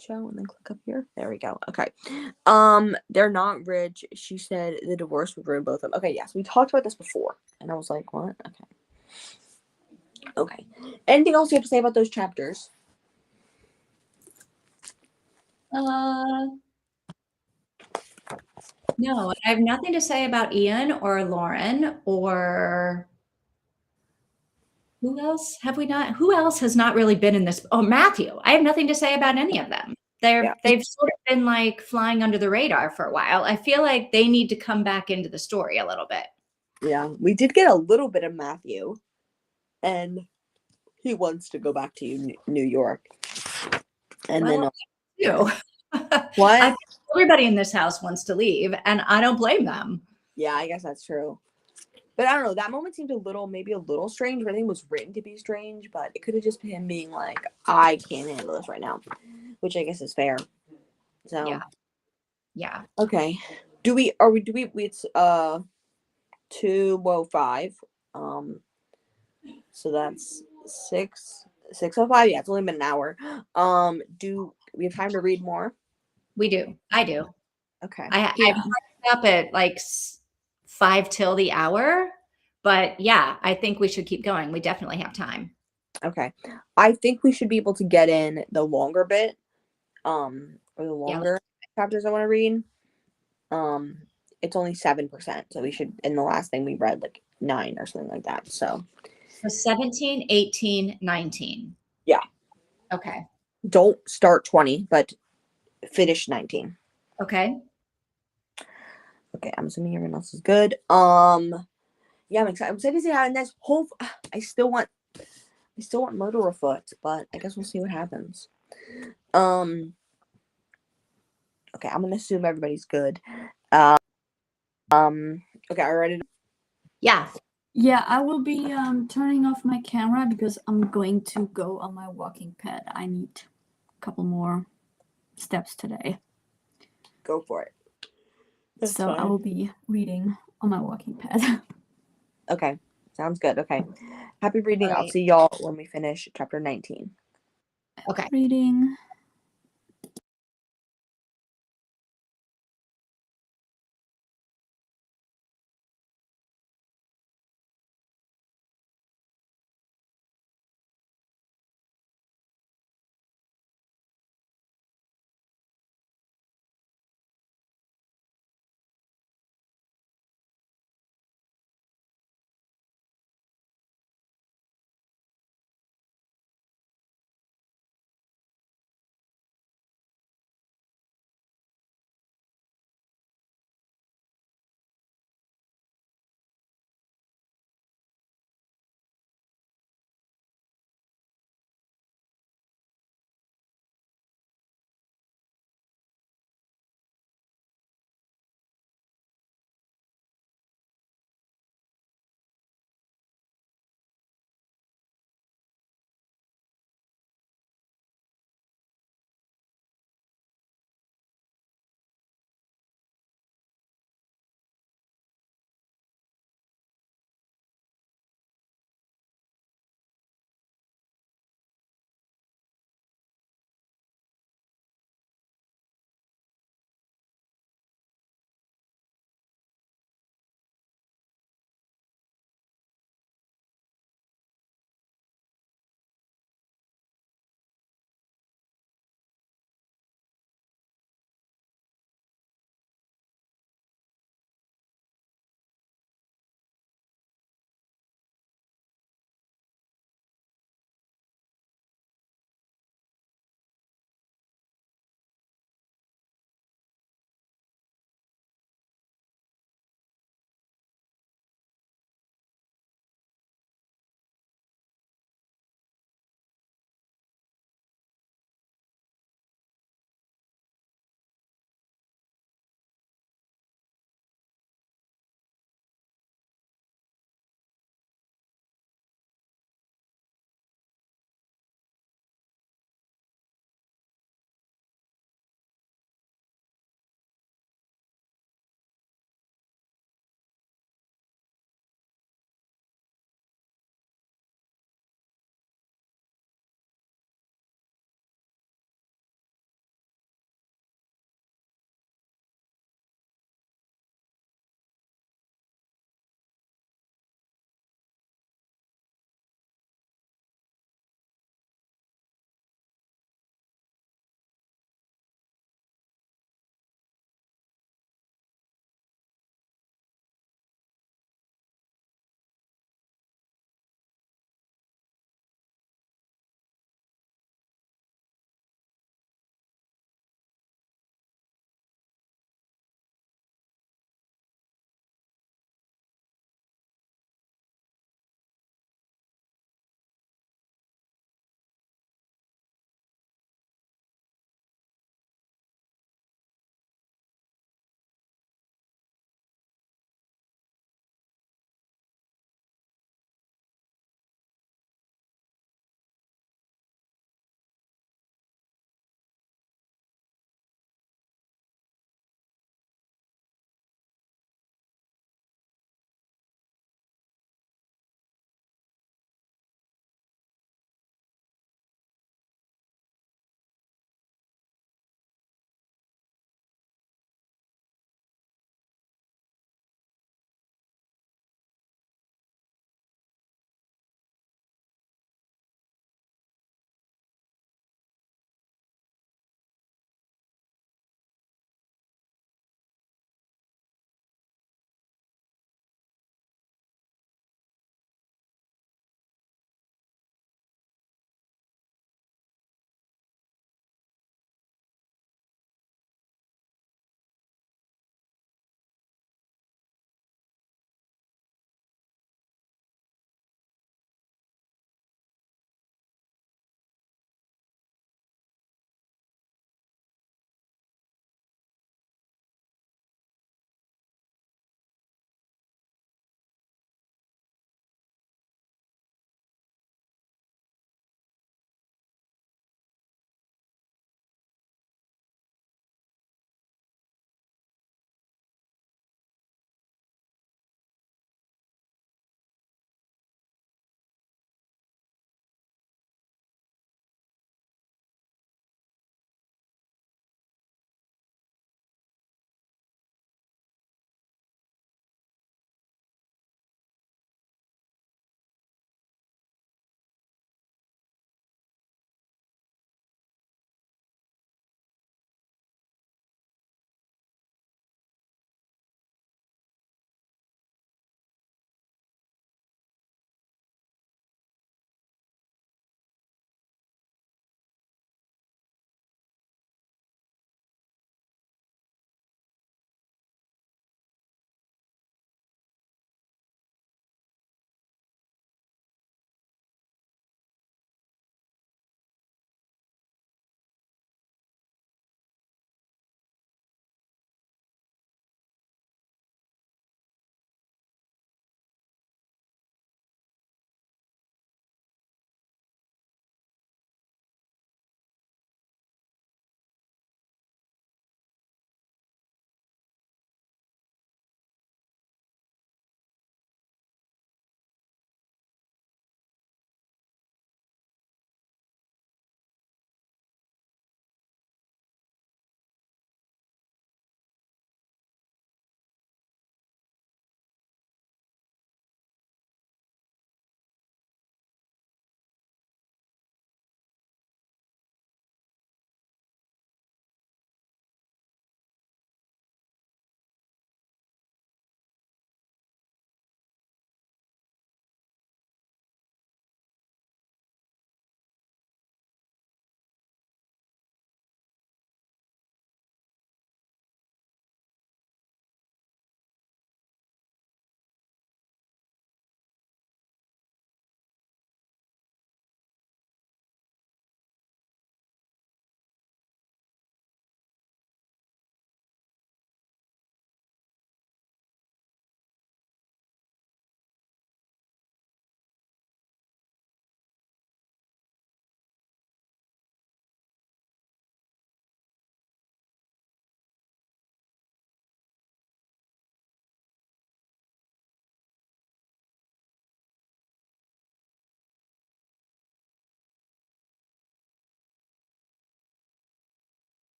show and then click up here. There we go. Okay. They're not rich. She said the divorce would ruin both of them. Okay, yes, we talked about this before. And I was like, what? Okay. Okay. Anything else you have to say about those chapters? No, I have nothing to say about Ian or Lauren or who else have we not? Who else has not really been in this? Oh, Matthew. I have nothing to say about any of them. Yeah. They've sort of been like flying under the radar for a while. I feel like they need to come back into the story a little bit. Yeah, we did get a little bit of Matthew, and he wants to go back to New York. And Well, then what? what? Everybody in this house wants to leave, and I don't blame them. Yeah, I guess that's true. But I don't know. That moment seemed maybe a little strange. But I think it was written to be strange, but it could have just been him being like, "I can't handle this right now," which I guess is fair. So yeah. Okay. It's 2:05. So that's 6:05. Yeah, it's only been an hour. Do we have time to read more? We do. I do. Okay. I'm up at like 5 till the hour, but yeah, I think we should keep going. We definitely have time. Okay. I think we should be able to get in the longer bit, or the longer chapters I want to read. It's only 7%, so we should. In the last thing we read, like 9 or something like that. So 17, 18, 19. Yeah. Okay. Don't start 20, but finish 19. Okay. Okay, I'm assuming everyone else is good. Yeah, I'm excited. I'm excited to see how in this whole. I still want murder afoot, but I guess we'll see what happens. Okay, I'm gonna assume everybody's good. Okay, are you ready? Yeah. Yeah, I will be turning off my camera because I'm going to go on my walking pad. I need a couple more steps today. Go for it. That's so fine. I will be reading on my walking pad. Okay, sounds good. Okay, happy reading. All I'll right. see y'all when we finish chapter 19. Okay. Reading.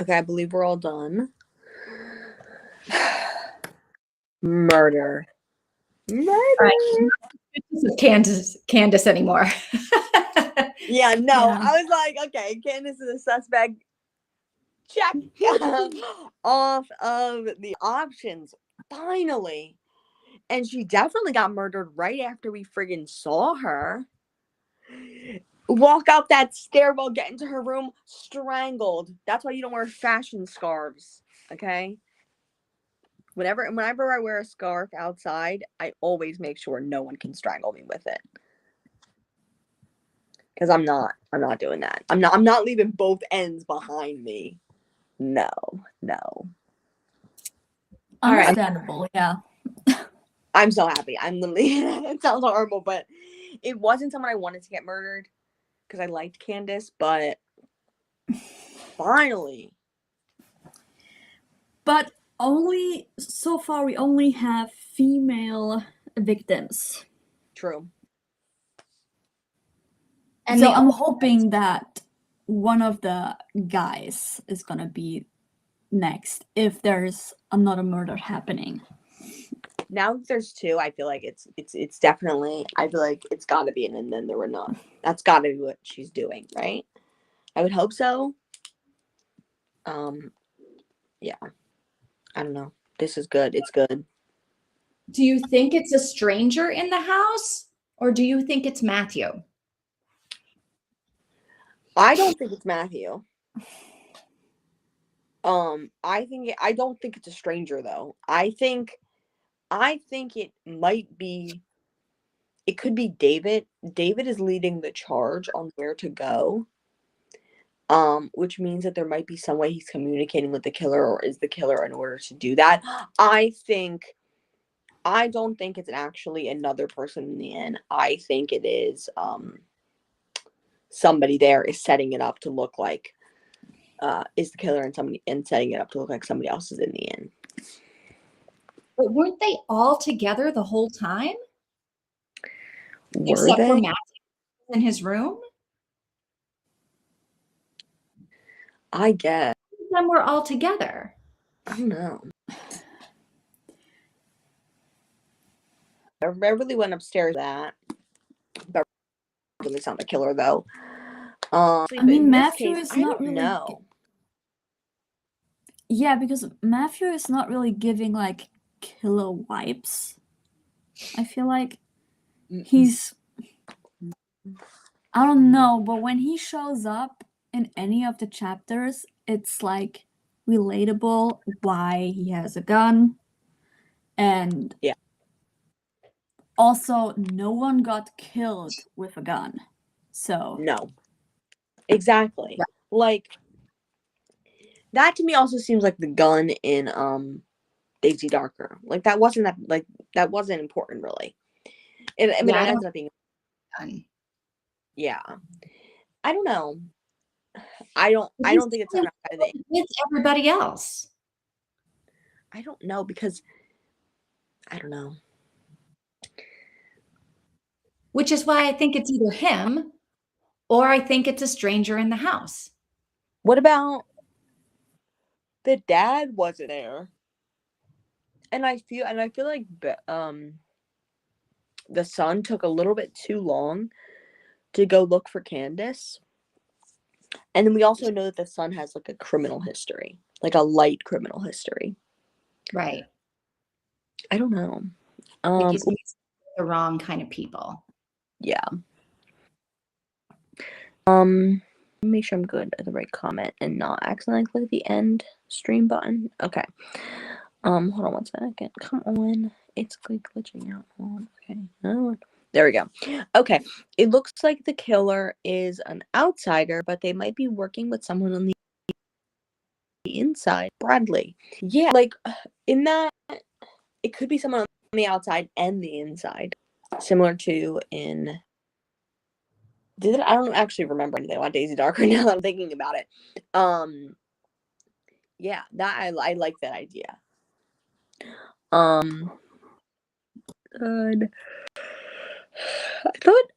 Okay, I believe we're all done. Murder. All right. This is Candace anymore. Yeah, no. Yeah. I was like, okay, Candace is a suspect. Check off of the options. Finally. And she definitely got murdered right after we friggin' saw her. Walk up that stairwell, get into her room, strangled. That's why you don't wear fashion scarves. Okay? Whenever I wear a scarf outside, I always make sure no one can strangle me with it. Because I'm not doing that. I'm not leaving both ends behind me. No. Understandable, yeah. I'm so happy. I'm literally it sounds horrible, but it wasn't someone I wanted to get murdered because I liked Candace, but finally. But only so far we only have female victims. True. And So I'm hoping that one of the guys is gonna be next if there's another murder happening. Now that there's two, I feel like it's definitely, I feel like it's gotta be and then there were none. That's gotta be what she's doing, right? I would hope so. Yeah. I don't know. This is good. It's good. do you think it's a stranger in the house, or do you think it's Matthew? I don't think it's Matthew. I don't think it's a stranger though. I think it might be, it could be David. David is leading the charge on where to go. Which means that there might be some way he's communicating with the killer or is the killer in order to do that. I don't think it's actually another person in the inn. I think it is somebody there is setting it up to look like is the killer and setting it up to look like somebody else is in the inn. But weren't they all together the whole time? Were Except they? for Matthew in his room? I guess. Then we're all together. I don't know. I really went upstairs that. That really sound the killer though. I mean, Matthew case, is I not don't really. know. Yeah, because Matthew is not really giving like killer vibes. I feel like he's. I don't know, but when he shows up in any of the chapters, it's like relatable why he has a gun. And yeah. Also, no one got killed with a gun. So No. Exactly. Right. Like that to me also seems like the gun in Daisy Darker. Like that wasn't important really. It ends up being done. Yeah. I don't know. I don't think it's enough with everybody else. I don't know because I don't know. Which is why I think it's either him or I think it's a stranger in the house. What about the dad wasn't there? And I feel like the son took a little bit too long to go look for Candace. And then we also know that the son has like a criminal history, like a light criminal history. Right. I don't know. He's the wrong kind of people. Yeah. Make sure I'm good at the right comment and not accidentally click the end stream button. Okay. Hold on 1 second. Come on. It's glitching out. Okay. Oh, there we go. Okay. It looks like the killer is an outsider, but they might be working with someone on the inside. Bradley. Yeah, like in that it could be someone on the outside and the inside. Similar to in I don't actually remember anything about Daisy Darker now that I'm thinking about it. Yeah, that I like that idea. Good.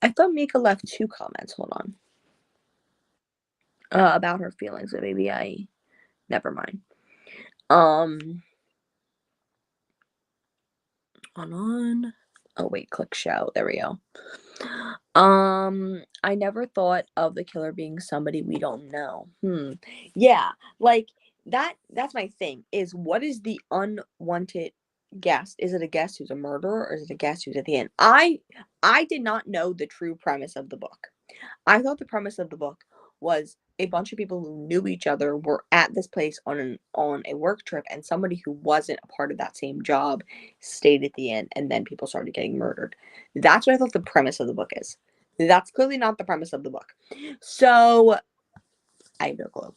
I thought Mika left 2 comments. Hold on. About her feelings, but maybe I never mind. On. Oh wait, click show. There we go. I never thought of the killer being somebody we don't know. Yeah, like that's my thing, is what is the unwanted guest? Is it a guest who's a murderer, or is it a guest who's at the end? I did not know the true premise of the book. I thought the premise of the book was a bunch of people who knew each other were at this place on a work trip, and somebody who wasn't a part of that same job stayed at the end, and then people started getting murdered. That's what I thought the premise of the book is. That's clearly not the premise of the book. So I have no clue.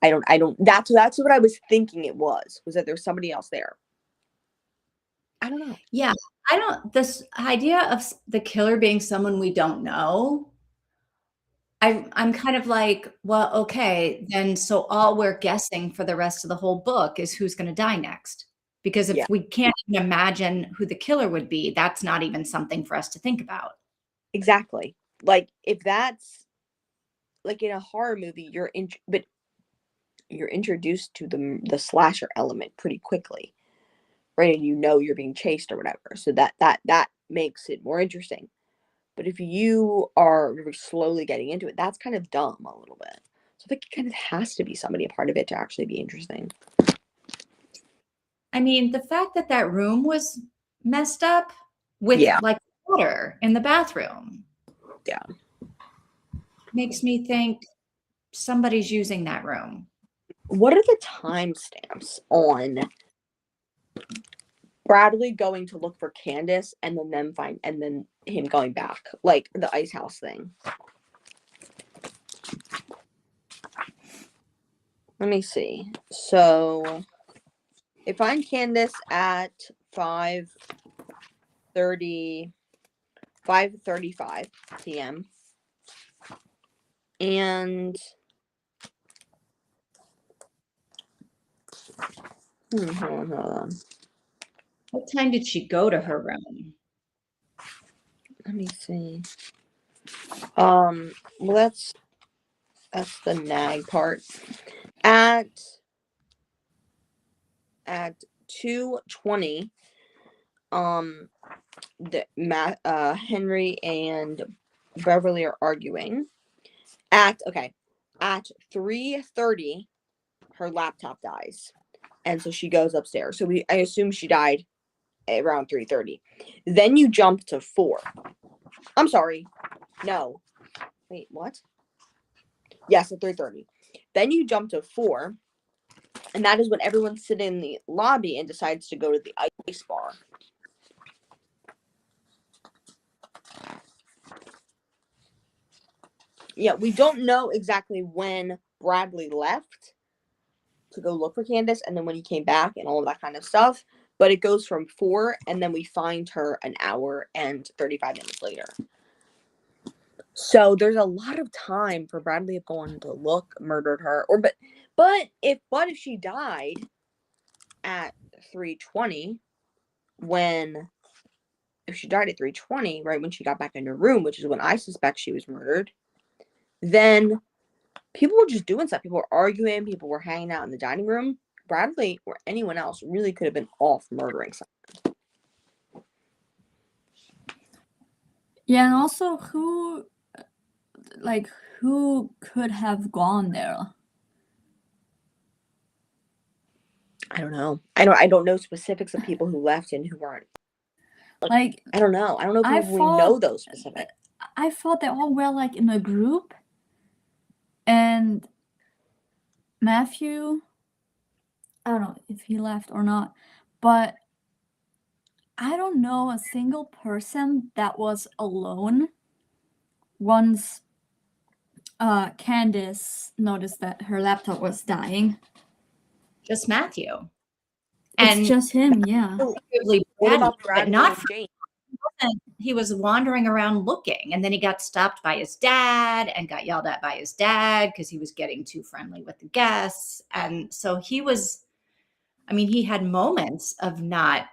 I don't that's what I was thinking it was that there's somebody else there. I don't know. Yeah, this idea of the killer being someone we don't know, I'm kind of like, well, okay, then so all we're guessing for the rest of the whole book is who's going to die next. Because if we can't even imagine who the killer would be, that's not even something for us to think about. Exactly. Like, if that's like in a horror movie, you're introduced to the slasher element pretty quickly, right? And you're being chased or whatever. So that makes it more interesting. But if you are slowly getting into it, that's kind of dumb a little bit. So I think it kind of has to be somebody a part of it to actually be interesting. I mean, the fact that that room was messed up with like water in the bathroom. Yeah. Makes me think somebody's using that room. What are the timestamps on Bradley going to look for Candace and then him going back, like the ice house thing? Let me see. So they find Candace at 5:35 p.m. And hold on. What time did she go to her room? Let me see. Well, that's the nag part. At 2:20, Henry and Beverly are arguing. At 3:30, her laptop dies, and so she goes upstairs. So I assume she died around 3:30. Then you jump to 4. I'm sorry. No. Wait, what? Yes, at 3:30. Then you jump to 4, and that is when everyone's sitting in the lobby and decides to go to the ice bar. Yeah, we don't know exactly when Bradley left to go look for Candace and then when he came back and all of that kind of stuff. But it goes from 4, and then we find her an hour and 35 minutes later. So there's a lot of time for Bradley of going to look, murdered her, but if she died at 3:20, if she died at 3:20, right when she got back in her room, which is when I suspect she was murdered, then people were just doing stuff. People were arguing. People were hanging out in the dining room. Bradley or anyone else really could have been off murdering someone. Yeah, and also who could have gone there? I don't know. I don't know specifics of people who left and who weren't. Like, I don't know. I don't know if we know those specifics. I thought they all were like in a group, and Matthew, I don't know if he left or not, but I don't know a single person that was alone once Candace noticed that her laptop was dying. Just Matthew. It's just him, yeah. What about Bradley not and Jane? He was wandering around looking, and then he got stopped by his dad and got yelled at by his dad because he was getting too friendly with the guests. And so he had moments of not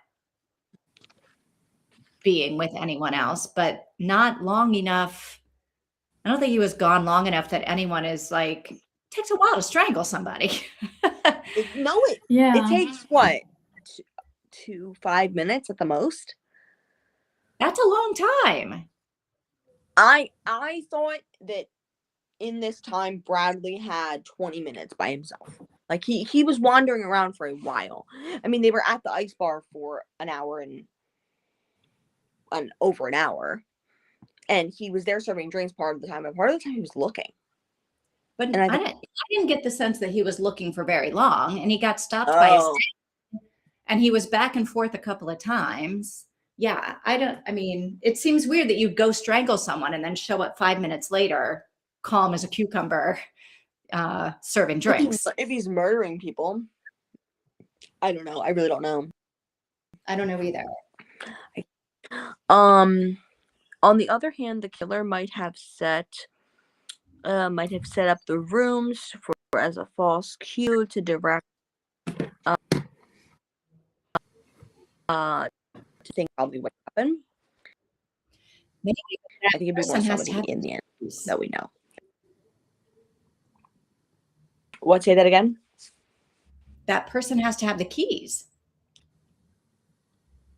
being with anyone else, but not long enough. I don't think he was gone long enough that anyone is like takes a while to strangle somebody. It takes what, 5 minutes at the most. That's a long time. I thought that in this time Bradley had 20 minutes by himself. Like he was wandering around for a while. I mean, they were at the ice bar for an hour and over an hour, and he was there serving drinks part of the time, and part of the time he was looking. But I didn't get the sense that he was looking for very long, and he got stopped by a stand, and he was back and forth a couple of times. Yeah, I mean, it seems weird that you go strangle someone and then show up 5 minutes later, calm as a cucumber, serving drinks. If he's murdering people, I don't know. I really don't know. I don't know either. On the other hand, the killer might have set up the rooms as a false cue to direct to think probably what happened. Maybe I think it'd be more somebody in the end that we know. What? Say that again? That person has to have the keys.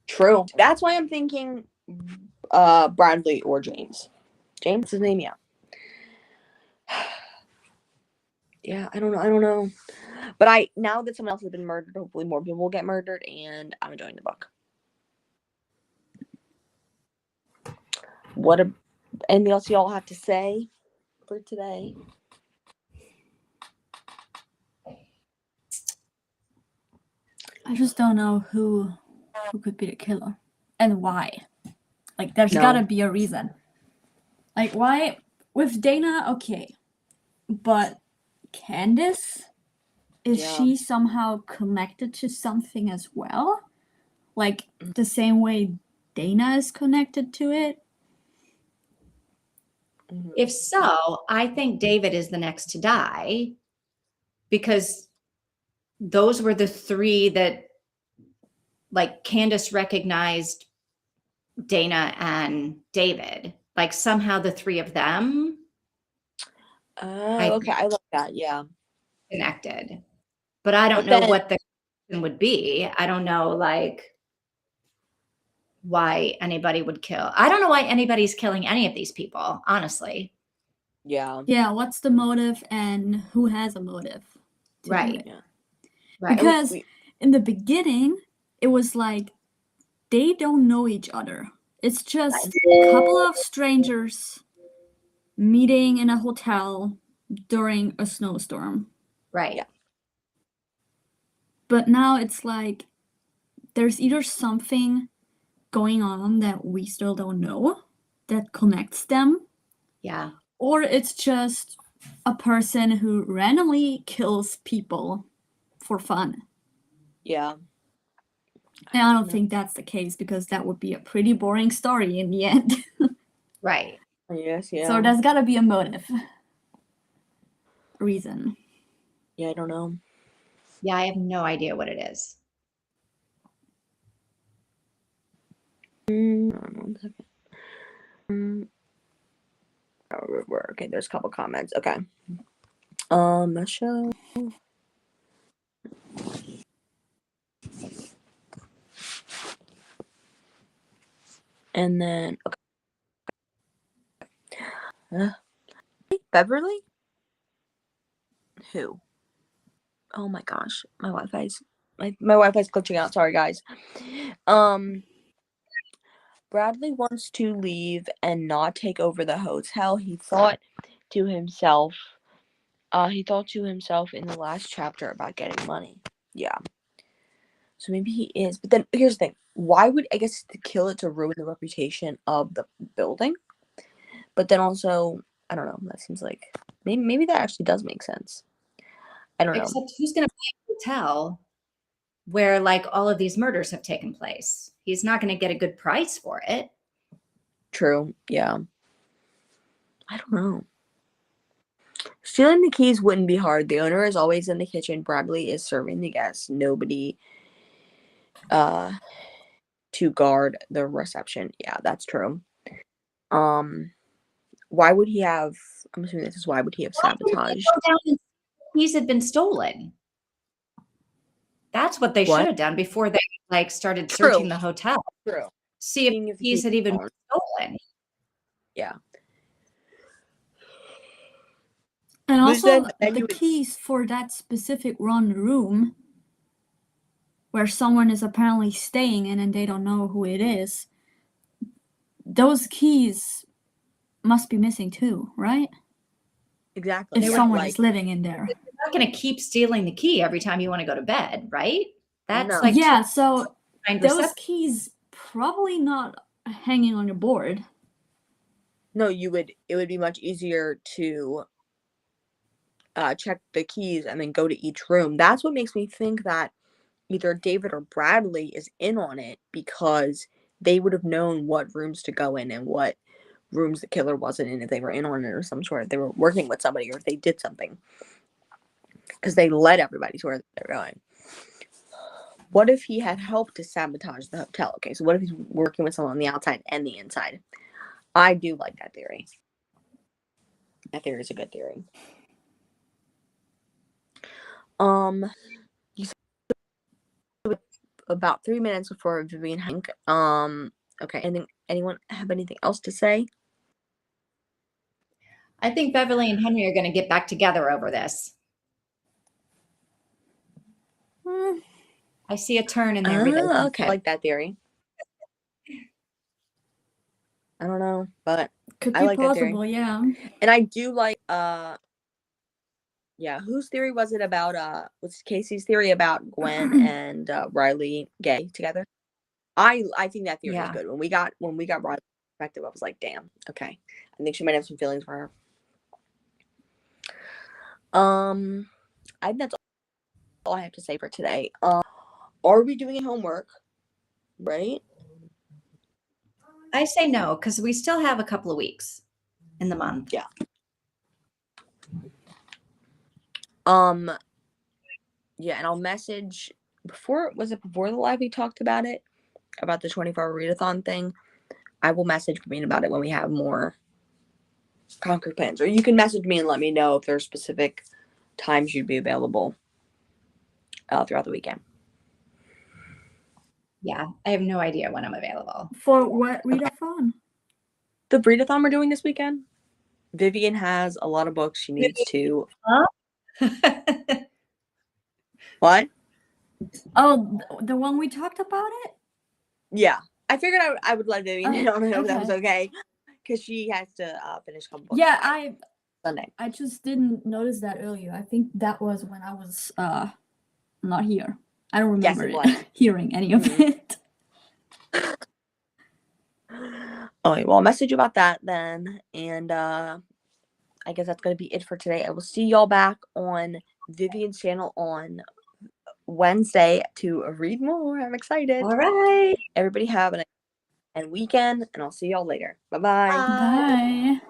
True. That's why I'm thinking Bradley or James. James is his name, yeah. Yeah, I don't know. But now that someone else has been murdered, hopefully more people will get murdered, and I'm enjoying the book. Anything else y'all have to say for today? I just don't know who could be the killer and why. Like, there's gotta be a reason. Like, why with Dana? Okay, but Candace, is she somehow connected to something as well? Like the same way Dana is connected to it? If so, I think David is the next to die, because those were the three that, like, Candace recognized Dana and David. Like, somehow the three of them. Okay, I like that. Yeah, connected, but I don't know what the connection would be. I don't know, like, why anybody would kill. I don't know why anybody's killing any of these people, honestly. Yeah. What's the motive and who has a motive? Right. Yeah. Right. Because in the beginning, it was like they don't know each other. It's just a couple of strangers meeting in a hotel during a snowstorm. Right. Yeah. But now it's like there's either something going on that we still don't know that connects them. Yeah. Or it's just a person who randomly kills people for fun. Yeah. And I don't think that's the case, because that would be a pretty boring story in the end. Right. Yes, yeah. So there's got to be a motive. Reason. Yeah, I don't know. Yeah, I have no idea what it is. 1 second. Okay, there's a couple comments. Okay. Show. And then Beverly? Who? Oh my gosh, my Wi-Fi's glitching out. Sorry, guys. Bradley wants to leave and not take over the hotel. He thought to himself in the last chapter about getting money. Yeah. So maybe he is. But then here's the thing. Why would, I guess, to kill it to ruin the reputation of the building? But then also, I don't know. That seems like maybe that actually does make sense. I don't know. Except who's going to buy a hotel where, like, all of these murders have taken place? He's not going to get a good price for it. True. Yeah. I don't know. Stealing the keys wouldn't be hard. The owner is always in the kitchen. Bradley is serving the guests. Nobody to guard the reception. Yeah, that's true. Why would he have, I'm assuming this is why would he have sabotaged? keys had been stolen. That's what they What? should have done before they like started True. searching the hotel. True. See if Seeing the if the keys keys had even were been stolen. Yeah. And But also, then the you would- keys for that specific one room where someone is apparently staying in and they don't know who it is, those keys must be missing too, right? Exactly. If They would, someone like, is living in there. You're not going to keep stealing the key every time you want to go to bed, right? That's No. like Yeah, so find those reception. keys probably not hanging on your board. No, it would be much easier to check the keys and then go to each room. That's what makes me think that either David or Bradley is in on it, because they would have known what rooms to go in and what rooms the killer wasn't in if they were in on it or some sort. If they were working with somebody or if they did something. Because they led everybody to where they're going. What if he had helped to sabotage the hotel? Okay, so what if he's working with someone on the outside and the inside? I do like that theory. That theory is a good theory. You said about 3 minutes before Vivian Hank. Okay. Anyone have anything else to say? I think Beverly and Henry are going to get back together over this. I see a turn in their relationship. Okay. I like that theory. I don't know, but Could I be like that theory. possible, yeah. And I do like whose theory was it about was Casey's theory about Gwen and Riley gay together? I think that theory is good. When we got Riley's perspective, I was like, damn, okay. I think she might have some feelings for her. I think that's all I have to say for today. Are we doing homework? Right? I say no, because we still have a couple of weeks in the month. Yeah. Yeah, and I'll message before the live we talked about it, about the 24-hour readathon thing. I will message Vivian about it when we have more concrete plans. Or you can message me and let me know if there's specific times you'd be available throughout the weekend. Yeah, I have no idea when I'm available. For what readathon? The readathon we're doing this weekend. Vivian has a lot of books she needs to. What? Oh, the one we talked about it? Yeah. I figured I would let Vivian in on it if that was okay. okay. Because she has to finish a couple books. Yeah, Sunday. I just didn't notice that earlier. I think that was when I was not here. I don't remember hearing any of it. Okay, well, I'll message you about that then. And I guess that's going to be it for today. I will see y'all back on Vivian's channel on Wednesday to read more. I'm excited. All right. Everybody have an weekend, and I'll see y'all later. Bye-bye. Bye.